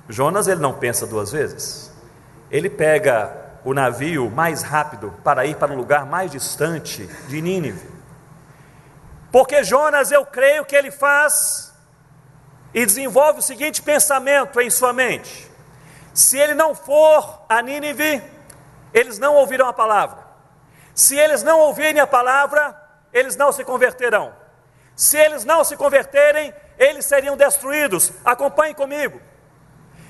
Jonas, ele não pensa duas vezes. Ele pega o navio mais rápido para ir para um lugar mais distante de Nínive. Porque Jonas, eu creio que ele faz e desenvolve o seguinte pensamento em sua mente: se ele não for a Nínive, eles não ouvirão a palavra. Se eles não ouvirem a palavra, eles não se converterão. Se eles não se converterem, eles seriam destruídos. Acompanhem comigo.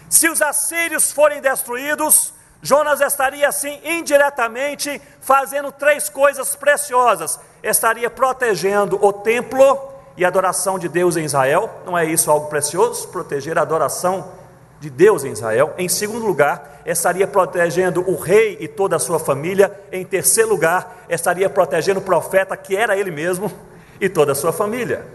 Se os assírios forem destruídos, Jonas estaria assim indiretamente fazendo 3 coisas preciosas. Estaria protegendo o templo e a adoração de Deus em Israel. Não é isso algo precioso? Proteger a adoração de Deus em Israel. Em segundo lugar, estaria protegendo o rei e toda a sua família. Em terceiro lugar, estaria protegendo o profeta, que era ele mesmo, e toda a sua família.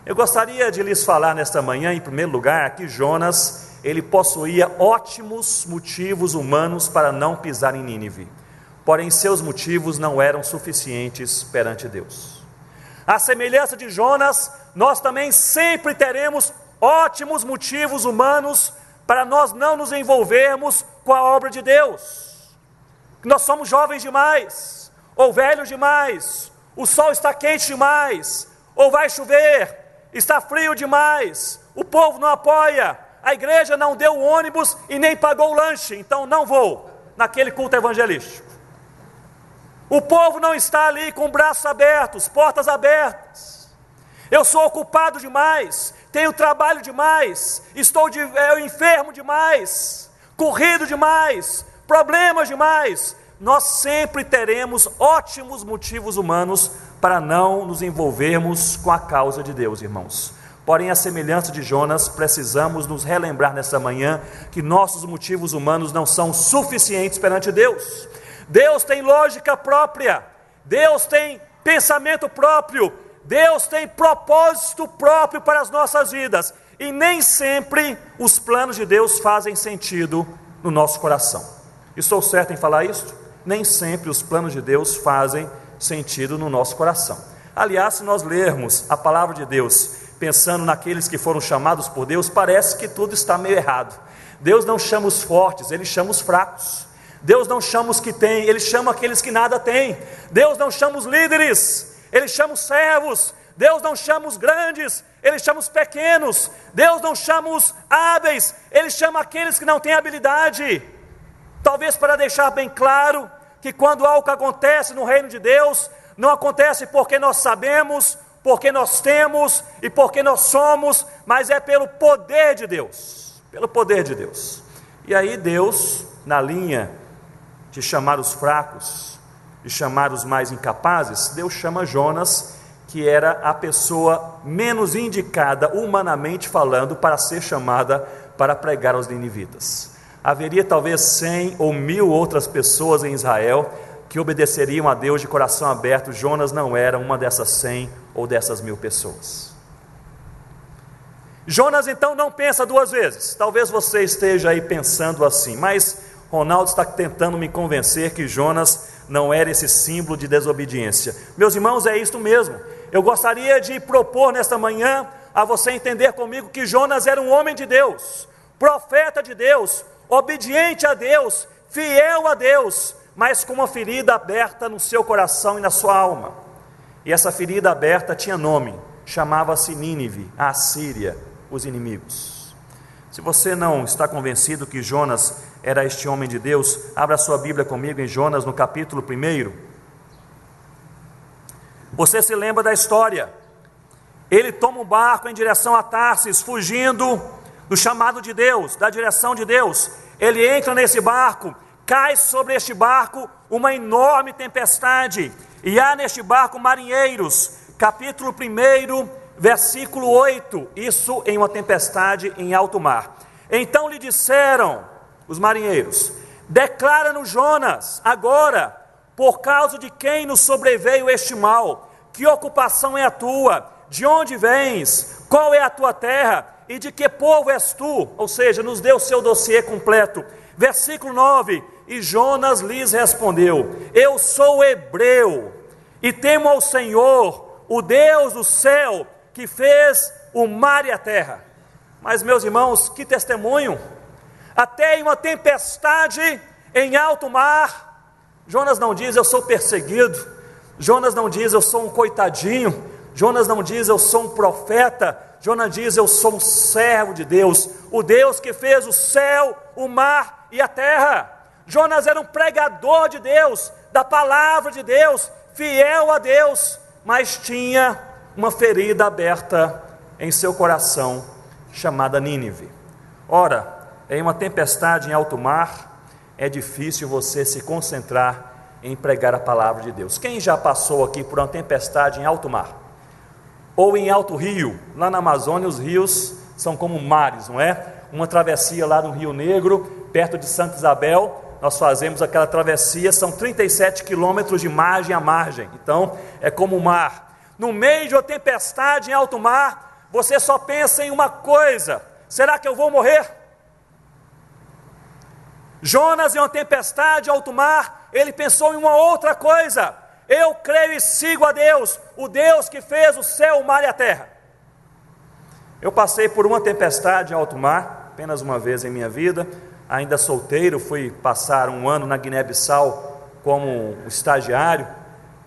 Eu gostaria de lhes falar nesta manhã, em primeiro lugar, que Jonas, ele possuía ótimos motivos humanos para não pisar em Nínive. Porém, seus motivos não eram suficientes perante Deus. À semelhança de Jonas, nós também sempre teremos ótimos motivos humanos para nós não nos envolvermos com a obra de Deus. Nós somos jovens demais, ou velhos demais, o sol está quente demais, ou vai chover, está frio demais, o povo não apoia, a igreja não deu o ônibus e nem pagou o lanche, então não vou naquele culto evangelístico. O povo não está ali com braços abertos, portas abertas. Eu sou ocupado demais, tenho trabalho demais, estou enfermo demais, corrido demais, problemas demais. Nós sempre teremos ótimos motivos humanos para não nos envolvermos com a causa de Deus, irmãos. Porém, à semelhança de Jonas, precisamos nos relembrar nessa manhã que nossos motivos humanos não são suficientes perante Deus. Deus tem lógica própria, Deus tem pensamento próprio, Deus tem propósito próprio para as nossas vidas, e nem sempre os planos de Deus fazem sentido no nosso coração. Estou certo em falar isso? Nem sempre os planos de Deus fazem sentido no nosso coração. Aliás, se nós lermos a palavra de Deus, pensando naqueles que foram chamados por Deus, parece que tudo está meio errado. Deus não chama os fortes, Ele chama os fracos. Deus não chama os que têm, Ele chama aqueles que nada têm. Deus não chama os líderes, Ele chama os servos. Deus não chama os grandes, Ele chama os pequenos. Deus não chama os hábeis, Ele chama aqueles que não têm habilidade. Talvez para deixar bem claro que quando algo acontece no reino de Deus, não acontece porque nós sabemos, porque nós temos e porque nós somos, mas é pelo poder de Deus, pelo poder de Deus. E aí Deus, na linha de chamar os fracos, de chamar os mais incapazes, Deus chama Jonas, que era a pessoa menos indicada, humanamente falando, para ser chamada para pregar aos ninivitas. Haveria talvez 100 ou 1000 outras pessoas em Israel que obedeceriam a Deus de coração aberto. Jonas não era uma dessas 100 ou dessas 1000 pessoas. Jonas então não pensa duas vezes. Talvez você esteja aí pensando assim, mas Ronaldo está tentando me convencer que Jonas não era esse símbolo de desobediência. Meus irmãos, é isto mesmo. Eu gostaria de propor nesta manhã a você entender comigo que Jonas era um homem de Deus, profeta de Deus, obediente a Deus, fiel a Deus, mas com uma ferida aberta no seu coração e na sua alma. E essa ferida aberta tinha nome, chamava-se Nínive, a Assíria, os inimigos. Se você não está convencido que Jonas era este homem de Deus, abra sua Bíblia comigo em Jonas, no capítulo 1. Você se lembra da história? ele toma um barco em direção a Tarsis, fugindo do chamado de Deus, da direção de Deus. Ele entra nesse barco, cai sobre este barco uma enorme tempestade, e há neste barco marinheiros. Capítulo 1, versículo 8, isso em uma tempestade em alto mar. Então lhe disseram os marinheiros: declara-nos, Jonas, agora, por causa de quem nos sobreveio este mal? Que ocupação é a tua? De onde vens? Qual é a tua terra? E de que povo és tu? Ou seja, nos deu o seu dossiê completo. Versículo 9, e Jonas lhes respondeu: eu sou hebreu, e temo ao Senhor, o Deus do céu, que fez o mar e a terra. Mas, meus irmãos, que testemunho! Até em uma tempestade em alto mar, Jonas não diz eu sou perseguido, Jonas não diz eu sou um coitadinho, Jonas não diz eu sou um profeta, Jonas diz eu sou um servo de Deus, o Deus que fez o céu, o mar e a terra. Jonas era um pregador de Deus, da palavra de Deus, fiel a Deus, mas tinha uma ferida aberta em seu coração, chamada Nínive. Ora, em uma tempestade em alto mar, é difícil você se concentrar em pregar a palavra de Deus. Quem já passou aqui por uma tempestade em alto mar? Ou em alto rio? Lá na Amazônia os rios são como mares, não é? Uma travessia lá no Rio Negro, perto de Santa Isabel, nós fazemos aquela travessia, são 37 quilômetros de margem a margem, então é como o mar. No meio de uma tempestade em alto mar, você só pensa em uma coisa: será que eu vou morrer? Jonas, em uma tempestade em alto mar, ele pensou em uma outra coisa: eu creio e sigo a Deus, o Deus que fez o céu, o mar e a terra. Eu passei por uma tempestade em alto mar, apenas uma vez em minha vida, ainda solteiro, fui passar um ano na Guiné-Bissau como estagiário,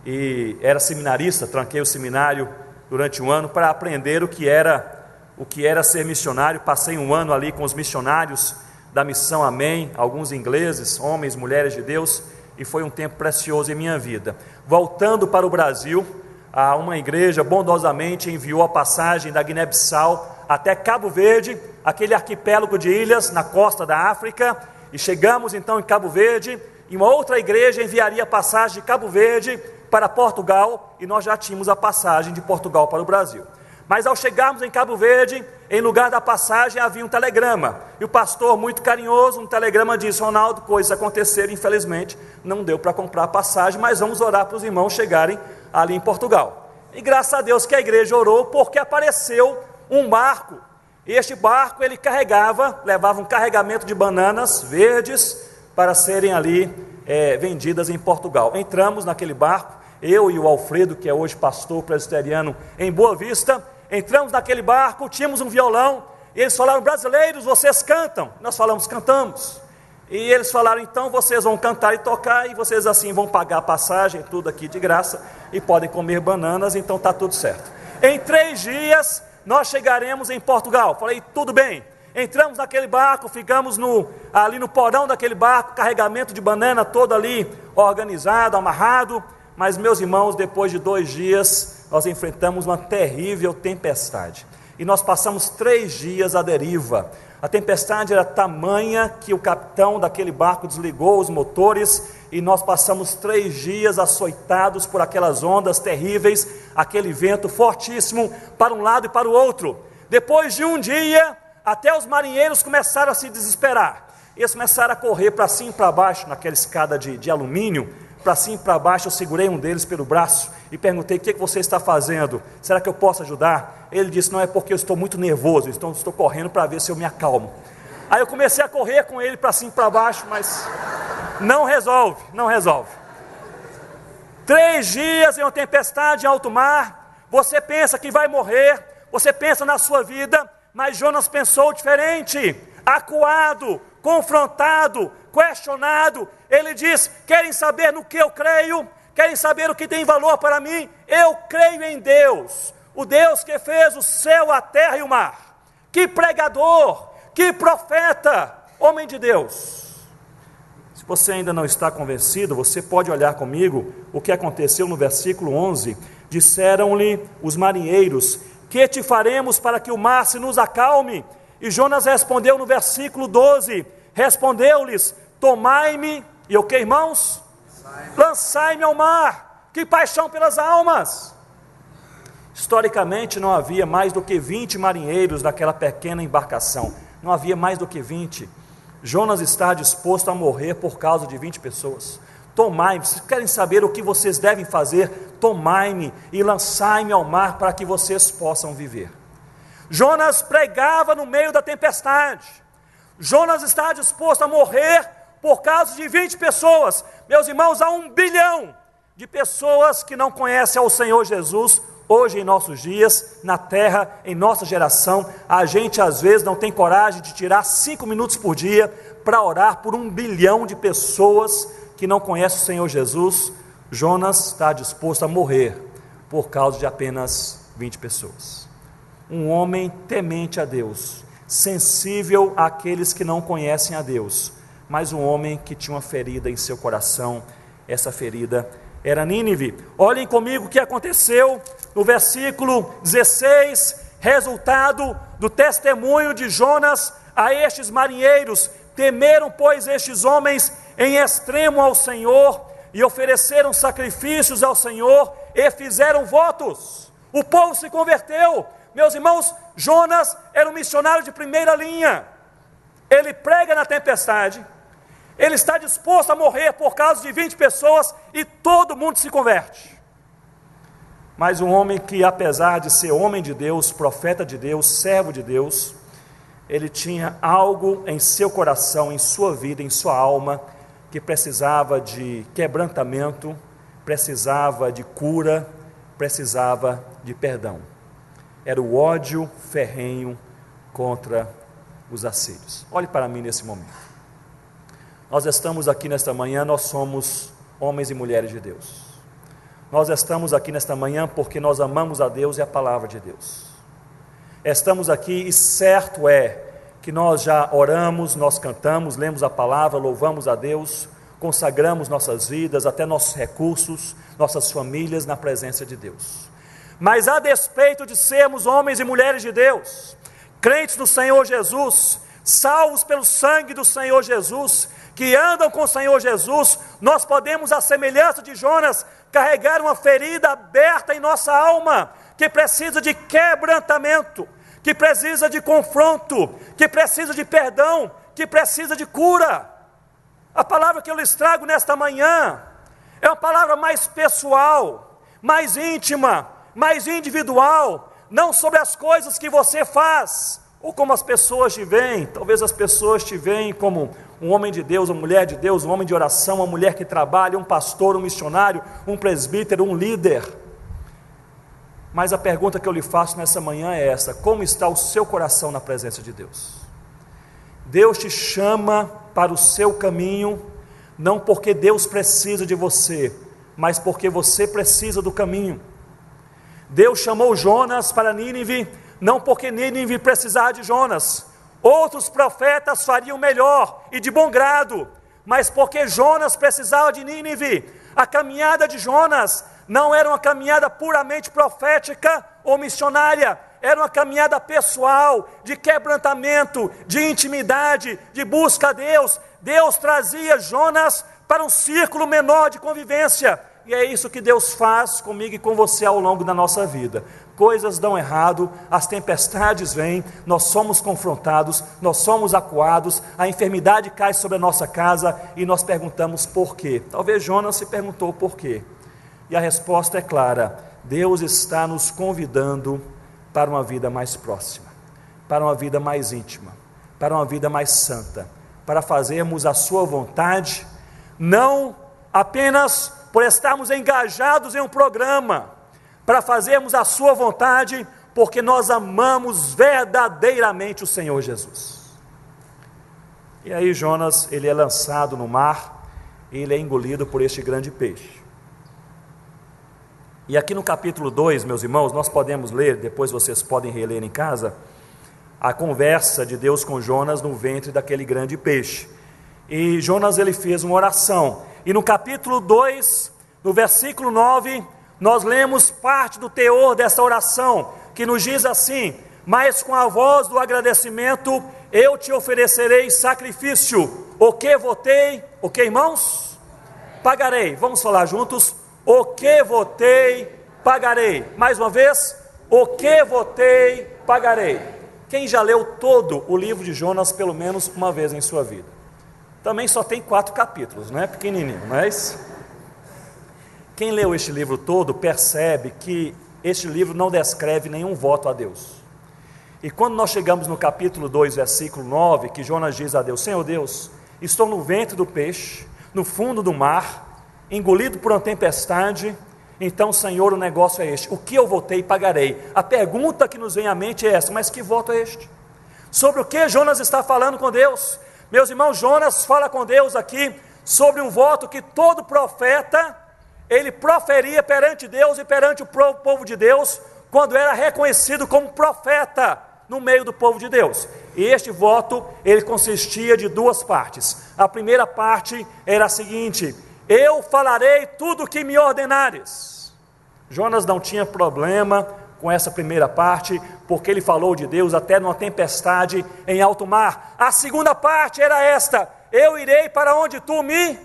e era seminarista, tranquei o seminário durante um ano para aprender o que era ser missionário. Passei um ano ali com os missionários da missão Amém, alguns ingleses, homens, mulheres de Deus, e foi um tempo precioso em minha vida. Voltando para o Brasil, uma igreja bondosamente enviou a passagem da Guiné-Bissau até Cabo Verde, aquele arquipélago de ilhas na costa da África, e chegamos então em Cabo Verde, e uma outra igreja enviaria a passagem de Cabo Verde para Portugal, e nós já tínhamos a passagem de Portugal para o Brasil. Mas ao chegarmos em Cabo Verde, em lugar da passagem havia um telegrama, e o pastor, muito carinhoso, um telegrama disse: Ronaldo, coisas aconteceram, infelizmente não deu para comprar a passagem, mas vamos orar para os irmãos chegarem ali em Portugal. E graças a Deus que a igreja orou, porque apareceu um barco, e este barco ele levava um carregamento de bananas verdes para serem ali vendidas em Portugal. Entramos naquele barco, eu e o Alfredo, que é hoje pastor presbiteriano em Boa Vista, entramos naquele barco, tínhamos um violão, e eles falaram: brasileiros, vocês cantam? Nós falamos: cantamos. E eles falaram: então vocês vão cantar e tocar, e vocês assim vão pagar a passagem, tudo aqui de graça, e podem comer bananas, então está tudo certo. Em 3 dias nós chegaremos em Portugal. Falei: tudo bem. Entramos naquele barco, ficamos ali no porão daquele barco, carregamento de banana todo ali organizado, amarrado. Mas, meus irmãos, depois de 2 dias, nós enfrentamos uma terrível tempestade. E nós passamos 3 dias à deriva. A tempestade era tamanha que o capitão daquele barco desligou os motores, e nós passamos 3 dias açoitados por aquelas ondas terríveis, aquele vento fortíssimo para um lado e para o outro. Depois de um dia, até os marinheiros começaram a se desesperar. Eles começaram a correr para cima e para baixo, naquela escada de alumínio, para cima e para baixo. Eu segurei um deles pelo braço e perguntei: o que você está fazendo? Será que eu posso ajudar? Ele disse: não, é porque eu estou muito nervoso, então estou correndo para ver se eu me acalmo. Aí eu comecei a correr com ele para cima e para baixo, mas não resolve. 3 dias em uma tempestade em alto mar, você pensa que vai morrer, você pensa na sua vida, mas Jonas pensou diferente. Acuado, confrontado, questionado, ele diz: querem saber no que eu creio? Querem saber o que tem valor para mim? Eu creio em Deus, o Deus que fez o céu, a terra e o mar. Que pregador, que profeta, homem de Deus. Se você ainda não está convencido, você pode olhar comigo o que aconteceu no versículo 11. Disseram-lhe os marinheiros: Que te faremos para que o mar se nos acalme? E Jonas respondeu no versículo 12, respondeu-lhes: tomai-me, e o que, irmãos? Lançai-me ao mar. Que paixão pelas almas! Historicamente não havia mais do que 20 marinheiros naquela pequena embarcação, não havia mais do que 20. Jonas está disposto a morrer por causa de 20 pessoas. Tomai-me, se querem saber o que vocês devem fazer, tomai-me e lançai-me ao mar para que vocês possam viver. Jonas pregava no meio da tempestade. Jonas está disposto a morrer por causa de 20 pessoas. Meus irmãos, há 1 bilhão de pessoas que não conhecem ao Senhor Jesus. Hoje em nossos dias, na terra, em nossa geração, a gente às vezes não tem coragem de tirar 5 minutos por dia para orar por 1 bilhão de pessoas que não conhecem o Senhor Jesus. Jonas está disposto a morrer por causa de apenas 20 pessoas. Um homem temente a Deus, sensível àqueles que não conhecem a Deus, mas um homem que tinha uma ferida em seu coração. Essa ferida era Nínive. Olhem comigo o que aconteceu no versículo 16, resultado do testemunho de Jonas a estes marinheiros. Temeram, pois, estes homens em extremo ao Senhor, e ofereceram sacrifícios ao Senhor, e fizeram votos. O povo se converteu. Meus irmãos, Jonas era um missionário de primeira linha. Ele prega na tempestade, ele está disposto a morrer por causa de 20 pessoas, e todo mundo se converte. Mas um homem que, apesar de ser homem de Deus, profeta de Deus, servo de Deus, ele tinha algo em seu coração, em sua vida, em sua alma, que precisava de quebrantamento, precisava de cura, precisava de perdão. Era o ódio ferrenho contra os assírios. Olhe para mim nesse momento. Nós estamos aqui nesta manhã, nós somos homens e mulheres de Deus. Nós estamos aqui nesta manhã porque nós amamos a Deus e a palavra de Deus. Estamos aqui e certo é que nós já oramos, nós cantamos, lemos a palavra, louvamos a Deus, consagramos nossas vidas, até nossos recursos, nossas famílias na presença de Deus. Mas a despeito de sermos homens e mulheres de Deus, crentes no Senhor Jesus, salvos pelo sangue do Senhor Jesus, que andam com o Senhor Jesus, nós podemos, à semelhança de Jonas, carregar uma ferida aberta em nossa alma, que precisa de quebrantamento, que precisa de confronto, que precisa de perdão, que precisa de cura. A palavra que eu lhes trago nesta manhã é uma palavra mais pessoal, mais íntima, mais individual, não sobre as coisas que você faz, ou como as pessoas te veem. Talvez as pessoas te veem como um homem de Deus, uma mulher de Deus, um homem de oração, uma mulher que trabalha, um pastor, um missionário, um presbítero, um líder. Mas a pergunta que eu lhe faço nessa manhã é essa: como está o seu coração na presença de Deus? Deus te chama para o seu caminho, não porque Deus precisa de você, mas porque você precisa do caminho. Deus chamou Jonas para Nínive, não porque Nínive precisava de Jonas. Outros profetas fariam melhor e de bom grado, mas porque Jonas precisava de Nínive. A caminhada de Jonas não era uma caminhada puramente profética ou missionária, era uma caminhada pessoal, de quebrantamento, de intimidade, de busca a Deus. Deus trazia Jonas para um círculo menor de convivência, e é isso que Deus faz comigo e com você ao longo da nossa vida. Coisas dão errado, as tempestades vêm, nós somos confrontados, nós somos acuados, a enfermidade cai sobre a nossa casa e nós perguntamos por quê. Talvez Jonas se perguntou por quê. E a resposta é clara: Deus está nos convidando para uma vida mais próxima, para uma vida mais íntima, para uma vida mais santa, para fazermos a sua vontade, não apenas por estarmos engajados em um programa, para fazermos a sua vontade, porque nós amamos verdadeiramente o Senhor Jesus. E aí Jonas, ele é lançado no mar, e ele é engolido por este grande peixe. E aqui no capítulo 2, meus irmãos, nós podemos ler, depois vocês podem reler em casa, a conversa de Deus com Jonas no ventre daquele grande peixe. E Jonas, ele fez uma oração, e no capítulo 2, no versículo 9, nós lemos parte do teor dessa oração, que nos diz assim: mas com a voz do agradecimento eu te oferecerei sacrifício. O que votei? O que, irmãos? Pagarei. Vamos falar juntos. O que votei, pagarei. Mais uma vez. O que votei, pagarei. Quem já leu todo o livro de Jonas pelo menos uma vez em sua vida? Também só tem 4 capítulos, não é pequenininho, mas quem leu este livro todo percebe que este livro não descreve nenhum voto a Deus. E quando nós chegamos no capítulo 2, versículo 9, que Jonas diz a Deus: Senhor Deus, estou no ventre do peixe, no fundo do mar, engolido por uma tempestade. Então, Senhor, o negócio é este: o que eu votei, pagarei. A pergunta que nos vem à mente é essa: mas que voto é este? Sobre o que Jonas está falando com Deus? Meus irmãos, Jonas fala com Deus aqui sobre um voto que todo profeta, ele proferia perante Deus e perante o povo de Deus, quando era reconhecido como profeta no meio do povo de Deus. E este voto, ele consistia de 2 partes. A primeira parte era a seguinte: eu falarei tudo o que me ordenares. Jonas não tinha problema com essa primeira parte, porque ele falou de Deus até numa tempestade em alto mar. A segunda parte era esta: eu irei para onde tu me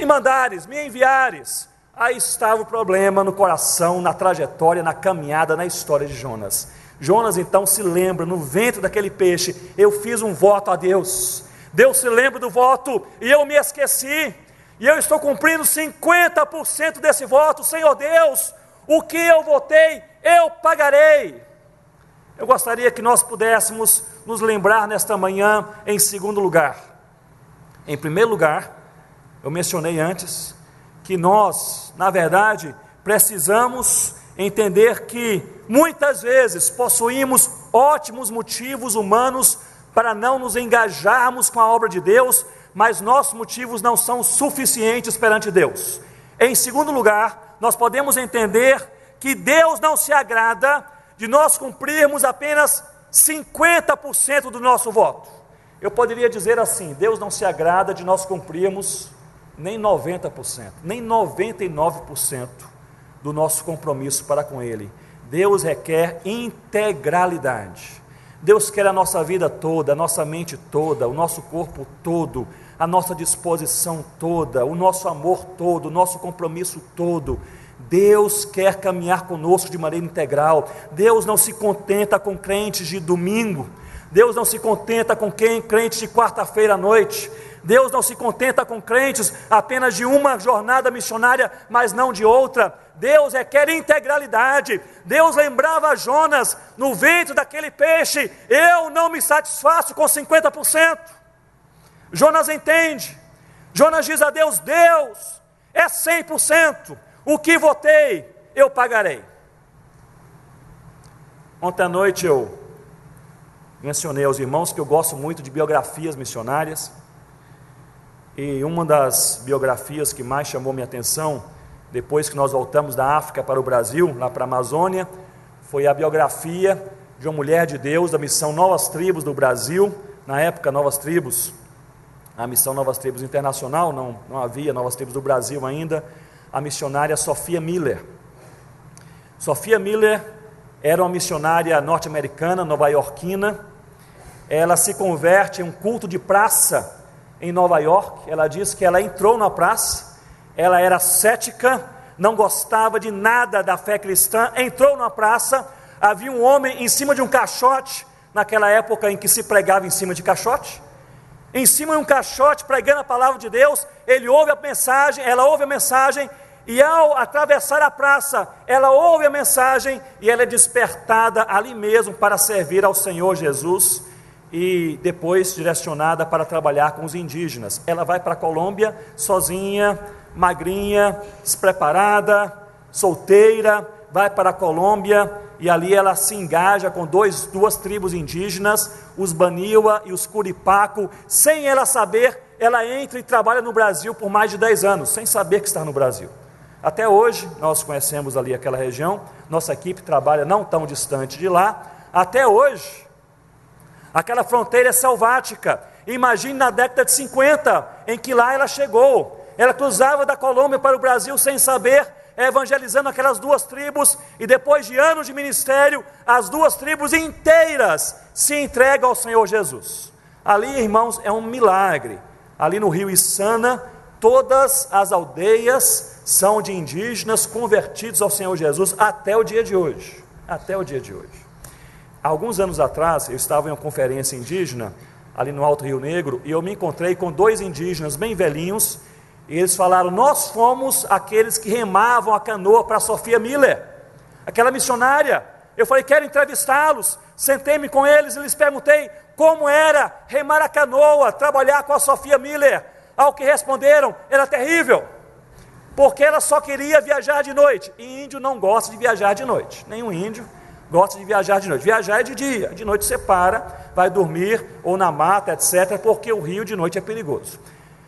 mandares, me enviares. Aí estava o problema no coração, na trajetória, na caminhada, na história de Jonas. Jonas então se lembra, no ventre daquele peixe, eu fiz um voto a Deus. Deus se lembra do voto e eu me esqueci. E eu estou cumprindo 50% desse voto. Senhor Deus, o que eu votei, eu pagarei. Eu gostaria que nós pudéssemos nos lembrar nesta manhã, em segundo lugar. Em primeiro lugar, eu mencionei antes, que nós, na verdade, precisamos entender que muitas vezes possuímos ótimos motivos humanos para não nos engajarmos com a obra de Deus, mas nossos motivos não são suficientes perante Deus. Em segundo lugar, nós podemos entender que Deus não se agrada de nós cumprirmos apenas 50% do nosso voto. Eu poderia dizer assim: Deus não se agrada de nós cumprirmos nem 90%, nem 99% do nosso compromisso para com Ele. Deus requer integralidade. Deus quer a nossa vida toda, a nossa mente toda, o nosso corpo todo, a nossa disposição toda, o nosso amor todo, o nosso compromisso todo. Deus quer caminhar conosco de maneira integral. Deus não se contenta com crentes de domingo. Deus não se contenta com crentes de quarta-feira à noite. Deus não se contenta com crentes apenas de uma jornada missionária, mas não de outra. Deus requer integralidade. Deus lembrava a Jonas no ventre daquele peixe: eu não me satisfaço com 50%. Jonas entende. Jonas diz a Deus: Deus, é 100%. O que votei, eu pagarei. Ontem à noite eu mencionei aos irmãos que eu gosto muito de biografias missionárias. E uma das biografias que mais chamou minha atenção, depois que nós voltamos da África para o Brasil, lá para a Amazônia, foi a biografia de uma mulher de Deus da missão Novas Tribos do Brasil. Na época, Novas Tribos, a missão Novas Tribos Internacional, não havia Novas Tribos do Brasil ainda, a missionária Sophia Miller. Sophia Miller era uma missionária norte-americana, nova-iorquina. Ela se converte em um culto de praça em Nova York. Ela diz que ela entrou na praça, ela era cética, não gostava de nada da fé cristã, entrou na praça, havia um homem em cima de um caixote, naquela época em que se pregava em cima de caixote, em cima de um caixote pregando a palavra de Deus. Ele ouve a mensagem, ela ouve a mensagem, e ao atravessar a praça, ela ouve a mensagem e ela é despertada ali mesmo para servir ao Senhor Jesus, e depois direcionada para trabalhar com os indígenas. Ela vai para a Colômbia sozinha, magrinha, despreparada, solteira, vai para a Colômbia, e ali ela se engaja com duas tribos indígenas, os Baniwa e os Curipaco. Sem ela saber, ela entra e trabalha no Brasil por mais de 10 anos, sem saber que está no Brasil. Até hoje, nós conhecemos ali aquela região, nossa equipe trabalha não tão distante de lá. Até hoje, aquela fronteira é selvática. Imagine na década de 50, em que lá ela chegou. Ela cruzava da Colômbia para o Brasil sem saber evangelizando aquelas 2 tribos, e depois de anos de ministério, as 2 tribos inteiras se entregam ao Senhor Jesus. Ali, irmãos, é um milagre. Ali no rio Içana, todas as aldeias são de indígenas convertidos ao Senhor Jesus até o dia de hoje. Até o dia de hoje. Alguns anos atrás, eu estava em uma conferência indígena, ali no Alto Rio Negro, e eu me encontrei com 2 indígenas bem velhinhos, e eles falaram: nós fomos aqueles que remavam a canoa para a Sophia Miller, aquela missionária. Eu falei: quero entrevistá-los. Sentei-me com eles e lhes perguntei como era remar a canoa, trabalhar com a Sophia Miller. Ao que responderam: era terrível, porque ela só queria viajar de noite, e índio não gosta de viajar de noite, nenhum índio gosta de viajar de noite. Viajar é de dia, de noite você para, vai dormir, ou na mata, etc., porque o rio de noite é perigoso.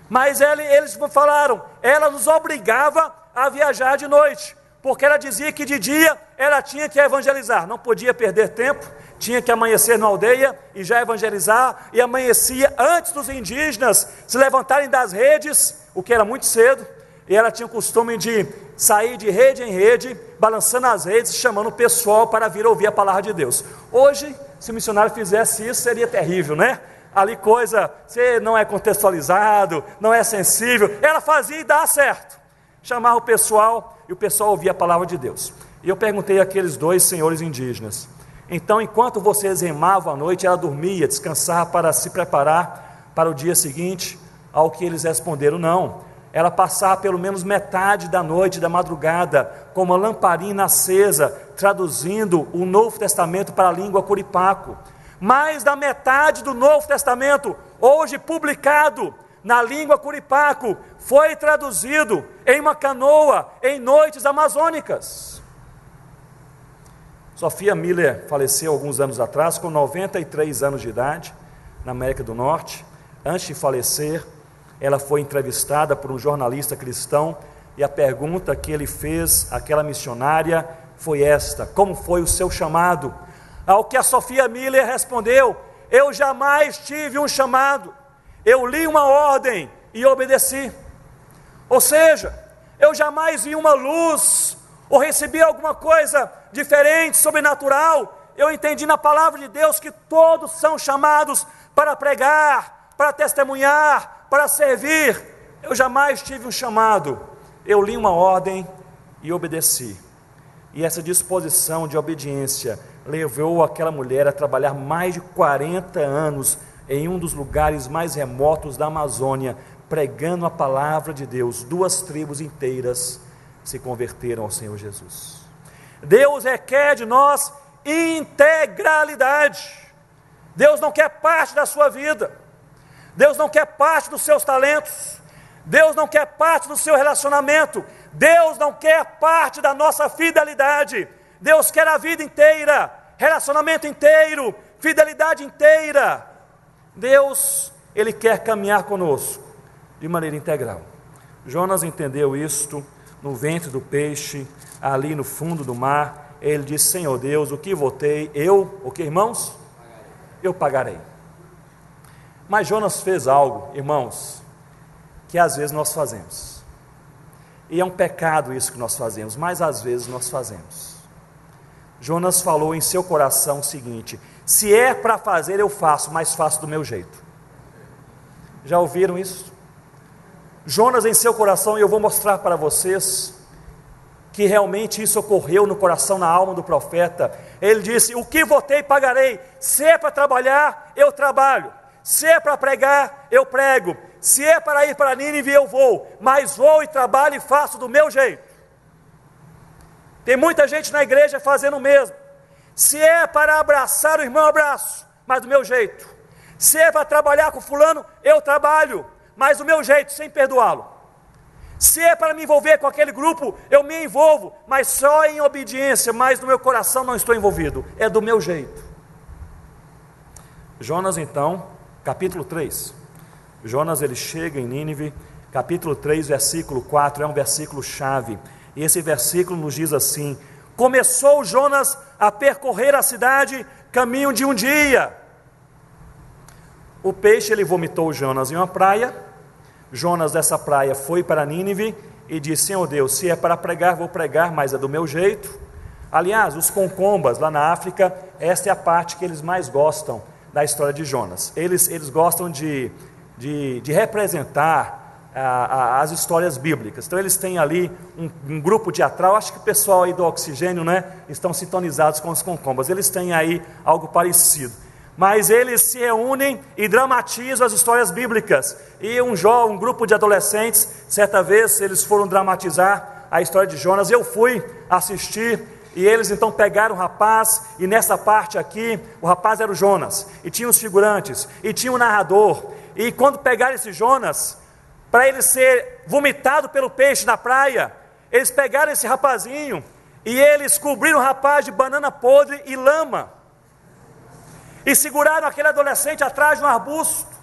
Mas eles falaram, ela nos obrigava a viajar de noite, porque ela dizia que de dia ela tinha que evangelizar, não podia perder tempo, tinha que amanhecer na aldeia e já evangelizar, e amanhecia antes dos indígenas se levantarem das redes, o que era muito cedo, e ela tinha o costume de sair de rede em rede, balançando as redes, chamando o pessoal para vir ouvir a palavra de Deus. Hoje, se o missionário fizesse isso, seria terrível, né? Ali coisa, você não é contextualizado, não é sensível. Ela fazia e dá certo. Chamava o pessoal e o pessoal ouvia a palavra de Deus. E eu perguntei àqueles 2 senhores indígenas: então, enquanto vocês remavam à noite, ela dormia, descansava para se preparar para o dia seguinte? Ao que eles responderam: não. Ela passava pelo menos metade da noite, da madrugada, com uma lamparina acesa, traduzindo o Novo Testamento para a língua curipaco. Mais da metade do Novo Testamento, hoje publicado na língua curipaco, foi traduzido em uma canoa, em noites amazônicas. Sophia Miller faleceu alguns anos atrás, com 93 anos de idade, na América do Norte. Antes de falecer, ela foi entrevistada por um jornalista cristão, e a pergunta que ele fez àquela missionária foi esta: como foi o seu chamado? Ao que a Sophia Miller respondeu: eu jamais tive um chamado, eu li uma ordem e obedeci. Ou seja, eu jamais vi uma luz, ou recebi alguma coisa diferente, sobrenatural. Eu entendi na palavra de Deus que todos são chamados para pregar, para testemunhar, para servir. Eu jamais tive um chamado, eu li uma ordem e obedeci. E essa disposição de obediência levou aquela mulher a trabalhar mais de 40 anos em um dos lugares mais remotos da Amazônia, pregando a palavra de Deus. 2 tribos inteiras se converteram ao Senhor Jesus. Deus requer de nós integralidade. Deus não quer parte da sua vida, Deus não quer parte dos seus talentos, Deus não quer parte do seu relacionamento, Deus não quer parte da nossa fidelidade. Deus quer a vida inteira, relacionamento inteiro, fidelidade inteira. Deus, Ele quer caminhar conosco de maneira integral. Jonas entendeu isto no ventre do peixe, ali no fundo do mar. Ele disse: Senhor Deus, o que votei, o que, irmãos? Eu pagarei. Mas Jonas fez algo, irmãos, que às vezes nós fazemos, e é um pecado isso que nós fazemos, mas às vezes nós fazemos. Jonas falou em seu coração o seguinte: se é para fazer eu faço, mas faço do meu jeito. Já ouviram isso? Jonas em seu coração, e eu vou mostrar para vocês que realmente isso ocorreu no coração, na alma do profeta. Ele disse: o que votei pagarei, se é para trabalhar eu trabalho, se é para pregar eu prego, se é para ir para Nínive eu vou, mas vou e trabalho e faço do meu jeito. Tem muita gente na igreja fazendo o mesmo. Se é para abraçar o irmão, eu abraço, mas do meu jeito. Se é para trabalhar com fulano, eu trabalho, mas do meu jeito, sem perdoá-lo. Se é para me envolver com aquele grupo, eu me envolvo, mas só em obediência, mas no meu coração não estou envolvido, é do meu jeito. Jonas então, capítulo 3, Jonas ele chega em Nínive, capítulo 3, versículo 4, é um versículo chave, e esse versículo nos diz assim: começou Jonas a percorrer a cidade, caminho de um dia. O peixe ele vomitou Jonas em uma praia, Jonas dessa praia foi para Nínive, e disse: Senhor Deus, se é para pregar, vou pregar, mas é do meu jeito. Aliás, os concombas lá na África, esta é a parte que eles mais gostam da história de Jonas. Eles gostam de representar as histórias bíblicas. Então eles têm ali um grupo teatral. Acho que o pessoal aí do Oxigênio, né, estão sintonizados com os concombas. Eles têm aí algo parecido. Mas eles se reúnem e dramatizam as histórias bíblicas. E um grupo de adolescentes, certa vez, eles foram dramatizar a história de Jonas. Eu fui assistir, e eles então pegaram o rapaz, e nessa parte aqui, o rapaz era o Jonas, e tinha os figurantes, e tinha o narrador. E quando pegaram esse Jonas, para ele ser vomitado pelo peixe na praia, eles pegaram esse rapazinho, e eles cobriram o rapaz de banana podre e lama, e seguraram aquele adolescente atrás de um arbusto.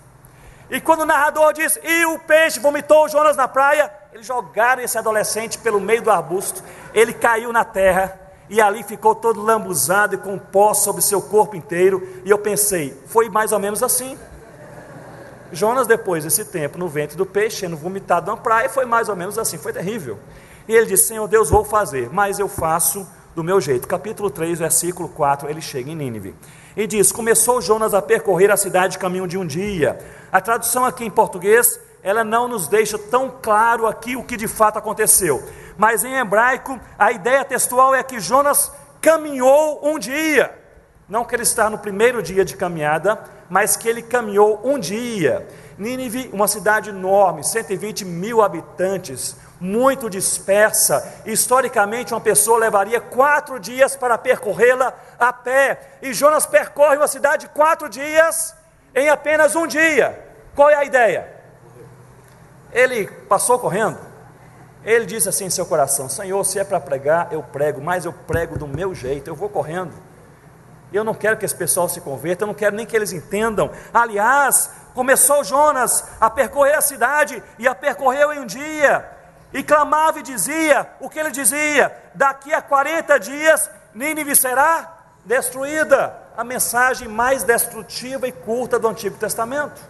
E quando o narrador diz: e o peixe vomitou o Jonas na praia, eles jogaram esse adolescente pelo meio do arbusto. Ele caiu na terra, e ali ficou todo lambuzado e com pó sobre seu corpo inteiro. E eu pensei, foi mais ou menos assim. Jonas, depois desse tempo no ventre do peixe, sendo vomitado na praia, foi mais ou menos assim, foi terrível. E ele disse: Senhor Deus, vou fazer, mas eu faço do meu jeito. Capítulo 3, versículo 4, ele chega em Nínive e diz: começou Jonas a percorrer a cidade caminho de um dia. A tradução aqui em português, ela não nos deixa tão claro aqui o que de fato aconteceu, mas em hebraico, a ideia textual é que Jonas caminhou um dia. Não que ele está no primeiro dia de caminhada, mas que ele caminhou um dia. Nínive, uma cidade enorme, 120 mil habitantes, muito dispersa. Historicamente, uma pessoa levaria 4 dias para percorrê-la a pé. E Jonas percorre uma cidade 4 dias em apenas um dia. Qual é a ideia? Ele passou correndo. Ele disse assim em seu coração: Senhor, se é para pregar, eu prego, mas eu prego do meu jeito, eu vou correndo. Eu não quero que esse pessoal se converta, eu não quero nem que eles entendam. Aliás, começou Jonas a percorrer a cidade, e a percorreu em um dia, e clamava e dizia, o que ele dizia? Daqui a 40 dias, Nínive será destruída. A mensagem mais destrutiva e curta do Antigo Testamento.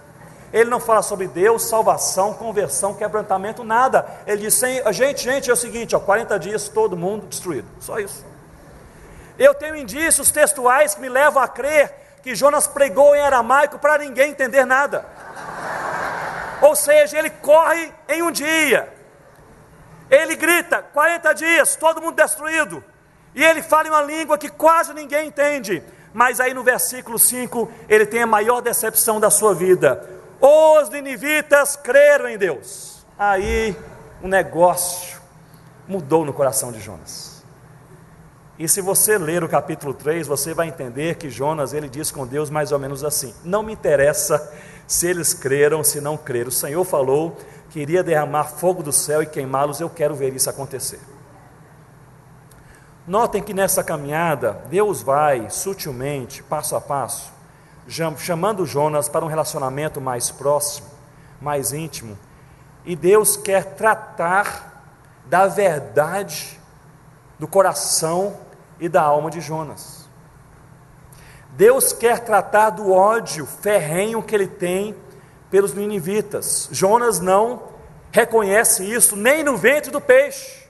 Ele não fala sobre Deus, salvação, conversão, quebrantamento, nada. Ele diz: gente, é o seguinte, 40 dias, todo mundo destruído, só isso. Eu tenho indícios textuais que me levam a crer que Jonas pregou em aramaico para ninguém entender nada. Ou seja, ele corre em um dia, ele grita, 40 dias, todo mundo destruído, e ele fala em uma língua que quase ninguém entende. Mas aí no versículo 5, ele tem a maior decepção da sua vida. Os ninivitas creram em Deus. Aí o negócio mudou no coração de Jonas. E se você ler o capítulo 3, você vai entender que Jonas, ele diz com Deus mais ou menos assim: não me interessa se eles creram, se não creram. O Senhor falou que iria derramar fogo do céu e queimá-los, eu quero ver isso acontecer. Notem que nessa caminhada, Deus vai sutilmente, passo a passo, chamando Jonas para um relacionamento mais próximo, mais íntimo. E Deus quer tratar da verdade do coração e da alma de Jonas. Deus quer tratar do ódio ferrenho que ele tem pelos ninivitas. Jonas não reconhece isso nem no ventre do peixe.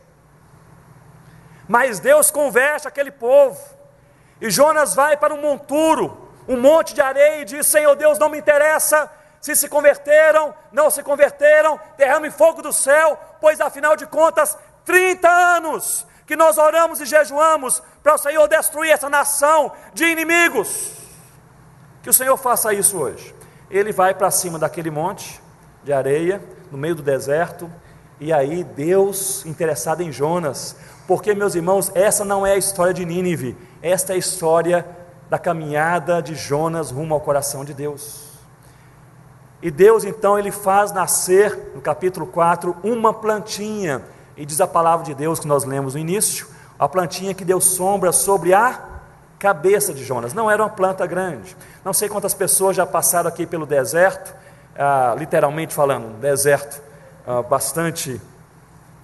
Mas Deus converte aquele povo. E Jonas vai para um monturo, um monte de areia, e diz: Senhor Deus, não me interessa se converteram, não se converteram, derrame fogo do céu, pois afinal de contas, 30 anos que nós oramos e jejuamos para o Senhor destruir essa nação de inimigos. Que o Senhor faça isso hoje. Ele vai para cima daquele monte de areia, no meio do deserto, e aí Deus interessado em Jonas, porque, meus irmãos, essa não é a história de Nínive, esta é a história da caminhada de Jonas rumo ao coração de Deus. E Deus então, ele faz nascer, no capítulo 4, uma plantinha, e diz a palavra de Deus que nós lemos no início, a plantinha que deu sombra sobre a cabeça de Jonas. Não era uma planta grande. Não sei quantas pessoas já passaram aqui pelo deserto, literalmente falando, um deserto bastante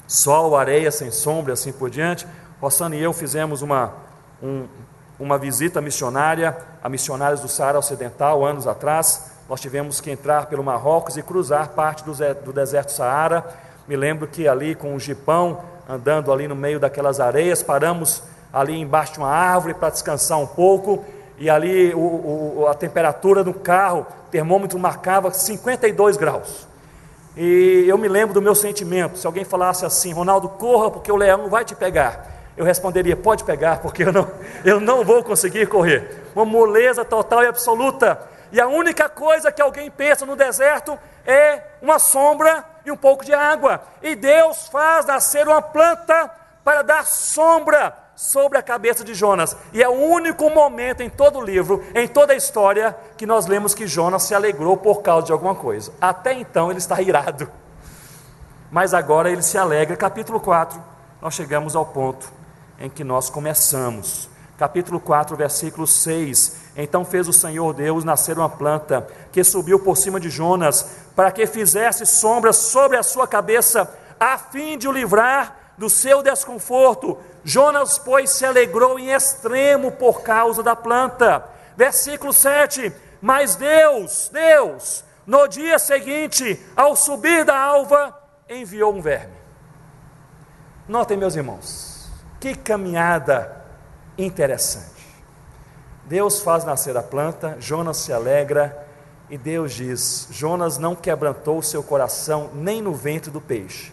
sol, areia, sem sombra, assim por diante. Rossana e eu fizemos uma visita missionária a missionários do Saara Ocidental, anos atrás. Nós tivemos que entrar pelo Marrocos e cruzar parte do deserto Saara, Me lembro que ali com o jipão, andando ali no meio daquelas areias, paramos ali embaixo de uma árvore para descansar um pouco, e ali a temperatura do carro, o termômetro marcava 52 graus. E eu me lembro do meu sentimento. Se alguém falasse assim: Ronaldo, corra porque o leão vai te pegar, eu responderia: pode pegar, porque eu não vou conseguir correr. Uma moleza total e absoluta. E a única coisa que alguém pensa no deserto é uma sombra e um pouco de água. E Deus faz nascer uma planta para dar sombra sobre a cabeça de Jonas. E é o único momento em todo o livro, em toda a história, que nós lemos que Jonas se alegrou por causa de alguma coisa. Até então ele está irado, mas agora ele se alegra. Capítulo 4, nós chegamos ao ponto em que nós começamos. Capítulo 4, versículo 6. Então fez o Senhor Deus nascer uma planta que subiu por cima de Jonas, para que fizesse sombra sobre a sua cabeça, a fim de o livrar do seu desconforto. Jonas, pois, se alegrou em extremo por causa da planta. Versículo 7. Mas Deus, no dia seguinte, ao subir da alva, enviou um verme. Notem, meus irmãos, que caminhada interessante. Deus faz nascer a planta, Jonas se alegra, e Deus diz: Jonas não quebrantou o seu coração nem no ventre do peixe,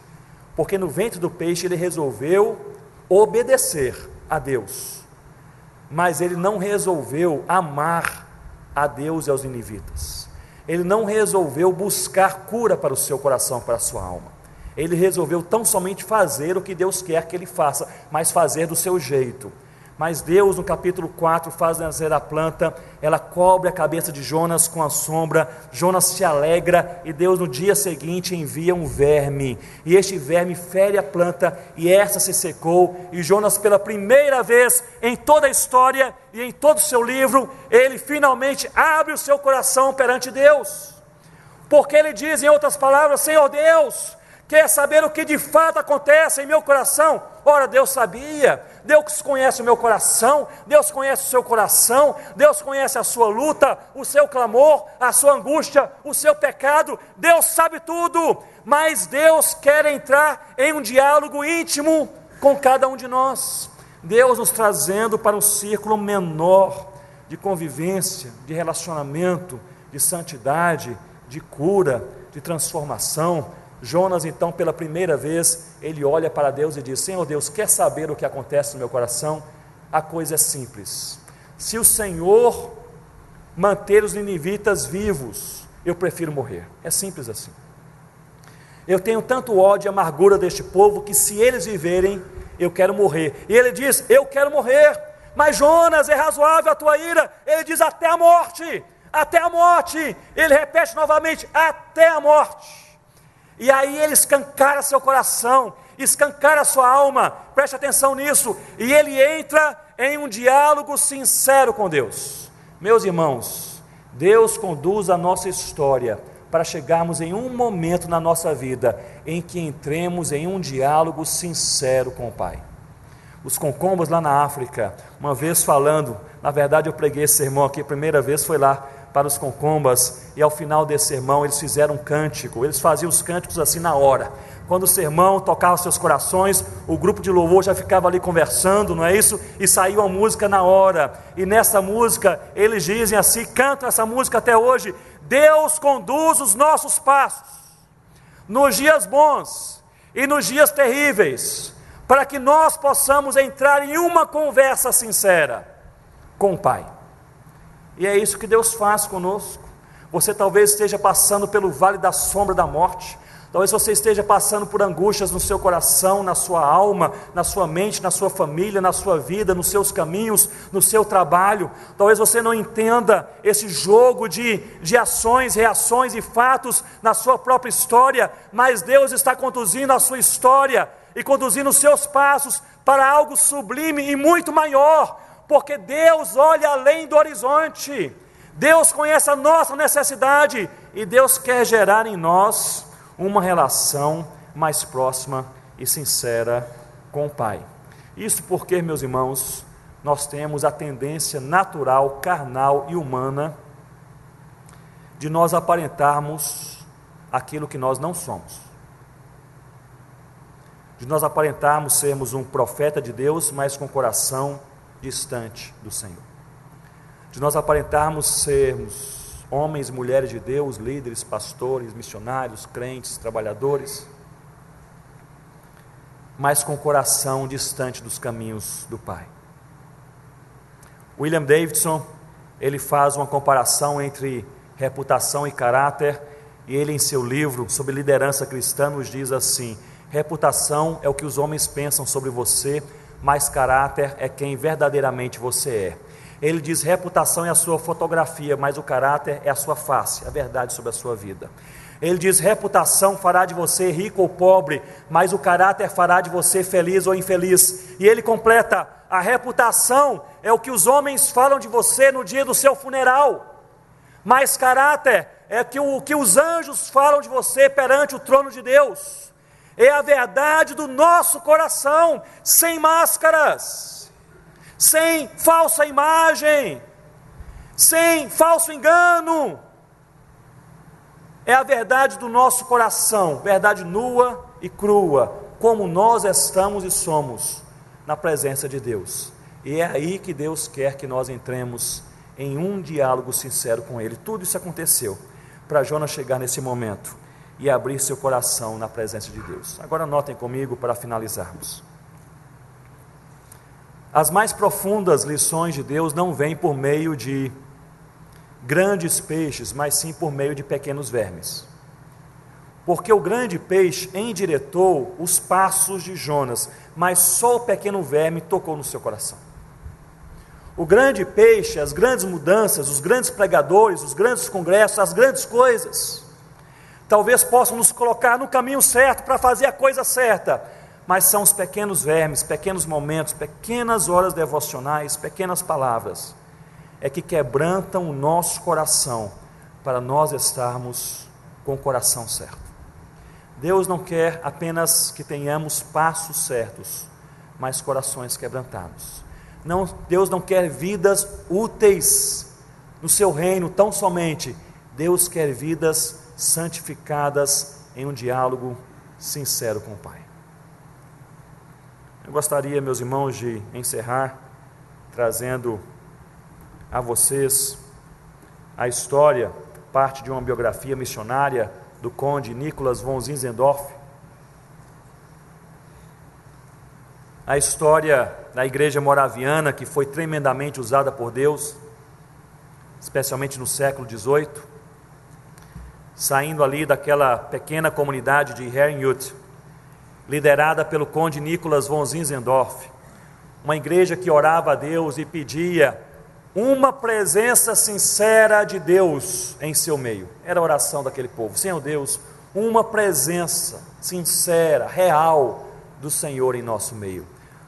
porque no ventre do peixe ele resolveu obedecer a Deus, mas ele não resolveu amar a Deus e aos ninivitas. Ele não resolveu buscar cura para o seu coração, para a sua alma. Ele resolveu tão somente fazer o que Deus quer que ele faça, mas fazer do seu jeito. Mas Deus, no capítulo 4, faz nascer a planta, ela cobre a cabeça de Jonas com a sombra, Jonas se alegra, e Deus no dia seguinte envia um verme, e este verme fere a planta, e esta se secou, e Jonas, pela primeira vez em toda a história, e em todo o seu livro, ele finalmente abre o seu coração perante Deus, porque ele diz, em outras palavras: Senhor Deus, quer saber o que de fato acontece em meu coração? Ora, Deus sabia. Deus conhece o meu coração, Deus conhece o seu coração, Deus conhece a sua luta, o seu clamor, a sua angústia, o seu pecado. Deus sabe tudo, mas Deus quer entrar em um diálogo íntimo com cada um de nós. Deus nos trazendo para um círculo menor de convivência, de relacionamento, de santidade, de cura, de transformação. Jonas, então, pela primeira vez, ele olha para Deus e diz: Senhor Deus, quer saber o que acontece no meu coração? A coisa é simples. Se o Senhor manter os ninivitas vivos, eu prefiro morrer. É simples assim. Eu tenho tanto ódio e amargura deste povo, que se eles viverem, eu quero morrer. E ele diz: eu quero morrer. Mas Jonas, é razoável a tua ira? Ele diz: até a morte. Até a morte. Ele repete novamente: até a morte. E aí ele escancara seu coração, escancara sua alma, preste atenção nisso, e ele entra em um diálogo sincero com Deus. Meus irmãos, Deus conduz a nossa história para chegarmos em um momento na nossa vida em que entremos em um diálogo sincero com o Pai. Os concombas lá na África, uma vez falando, na verdade eu preguei esse sermão aqui, a primeira vez foi lá para os concombas, e ao final desse sermão eles fizeram um cântico. Eles faziam os cânticos assim na hora. Quando o sermão tocava seus corações, o grupo de louvor já ficava ali conversando, não é isso? E saiu a música na hora, e nessa música eles dizem assim, cantam essa música até hoje: Deus conduz os nossos passos nos dias bons e nos dias terríveis, para que nós possamos entrar em uma conversa sincera com o Pai. E é isso que Deus faz conosco. Você talvez esteja passando pelo vale da sombra da morte, talvez você esteja passando por angústias no seu coração, na sua alma, na sua mente, na sua família, na sua vida, nos seus caminhos, no seu trabalho. Talvez você não entenda esse jogo de ações, reações e fatos na sua própria história, mas Deus está conduzindo a sua história e conduzindo os seus passos para algo sublime e muito maior, porque Deus olha além do horizonte, Deus conhece a nossa necessidade, e Deus quer gerar em nós uma relação mais próxima e sincera com o Pai. Isso porque, meus irmãos, nós temos a tendência natural, carnal e humana de nós aparentarmos aquilo que nós não somos. de nós aparentarmos sermos um profeta de Deus, mas com o coração distante do Senhor, de nós aparentarmos sermos homens e mulheres de Deus, líderes, pastores, missionários, crentes, trabalhadores, mas com o coração distante dos caminhos do Pai. William Davidson, ele faz uma comparação entre reputação e caráter, e ele, em seu livro sobre liderança cristã, nos diz assim: reputação é o que os homens pensam sobre você, mas caráter é quem verdadeiramente você é. Ele diz: reputação é a sua fotografia, mas o caráter é a sua face, a verdade sobre a sua vida. Ele diz: reputação fará de você rico ou pobre, mas o caráter fará de você feliz ou infeliz. E ele completa: a reputação é o que os homens falam de você no dia do seu funeral, mas caráter é o que os anjos falam de você perante o trono de Deus. É a verdade do nosso coração, sem máscaras, sem falsa imagem, sem falso engano. É a verdade do nosso coração, verdade nua e crua, como nós estamos e somos na presença de Deus. E é aí que Deus quer que nós entremos em um diálogo sincero com Ele. Tudo isso aconteceu para Jonas chegar nesse momento e abrir seu coração na presença de Deus. Agora notem comigo para finalizarmos. As mais profundas lições de Deus não vêm por meio de grandes peixes, mas sim por meio de pequenos vermes. Porque o grande peixe endireitou os passos de Jonas, mas só o pequeno verme tocou no seu coração. O grande peixe, as grandes mudanças, os grandes pregadores, os grandes congressos, as grandes coisas, talvez possam nos colocar no caminho certo para fazer a coisa certa, mas são os pequenos vermes, pequenos momentos, pequenas horas devocionais, pequenas palavras, é que quebrantam o nosso coração para nós estarmos com o coração certo. Deus não quer apenas que tenhamos passos certos, mas corações quebrantados. Não, Deus não quer vidas úteis no seu reino tão somente. Deus quer vidas santificadas em um diálogo sincero com o Pai. Eu gostaria, meus irmãos, de encerrar trazendo a vocês a história, parte de uma biografia missionária do conde Nicholas von Zinzendorf. A história da igreja moraviana, que foi tremendamente usada por Deus, especialmente no século XVIII, saindo ali daquela pequena comunidade de Herrnhut, liderada pelo conde Nicholas von Zinzendorf, uma igreja que orava a Deus e pedia uma presença sincera de Deus em seu meio. Era a oração daquele povo: Senhor Deus, uma presença sincera, real do Senhor em nosso meio.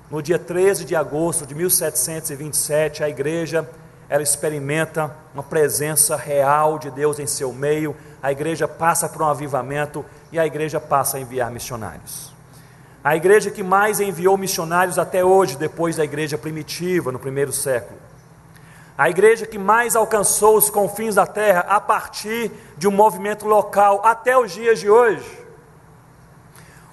No dia 13 de agosto de 1727, a igreja, ela experimenta uma presença real de Deus em seu meio. A igreja passa por um avivamento e a igreja passa a enviar missionários. A igreja que mais enviou missionários até hoje, depois da igreja primitiva, no primeiro século. A igreja que mais alcançou os confins da terra a partir de um movimento local até os dias de hoje.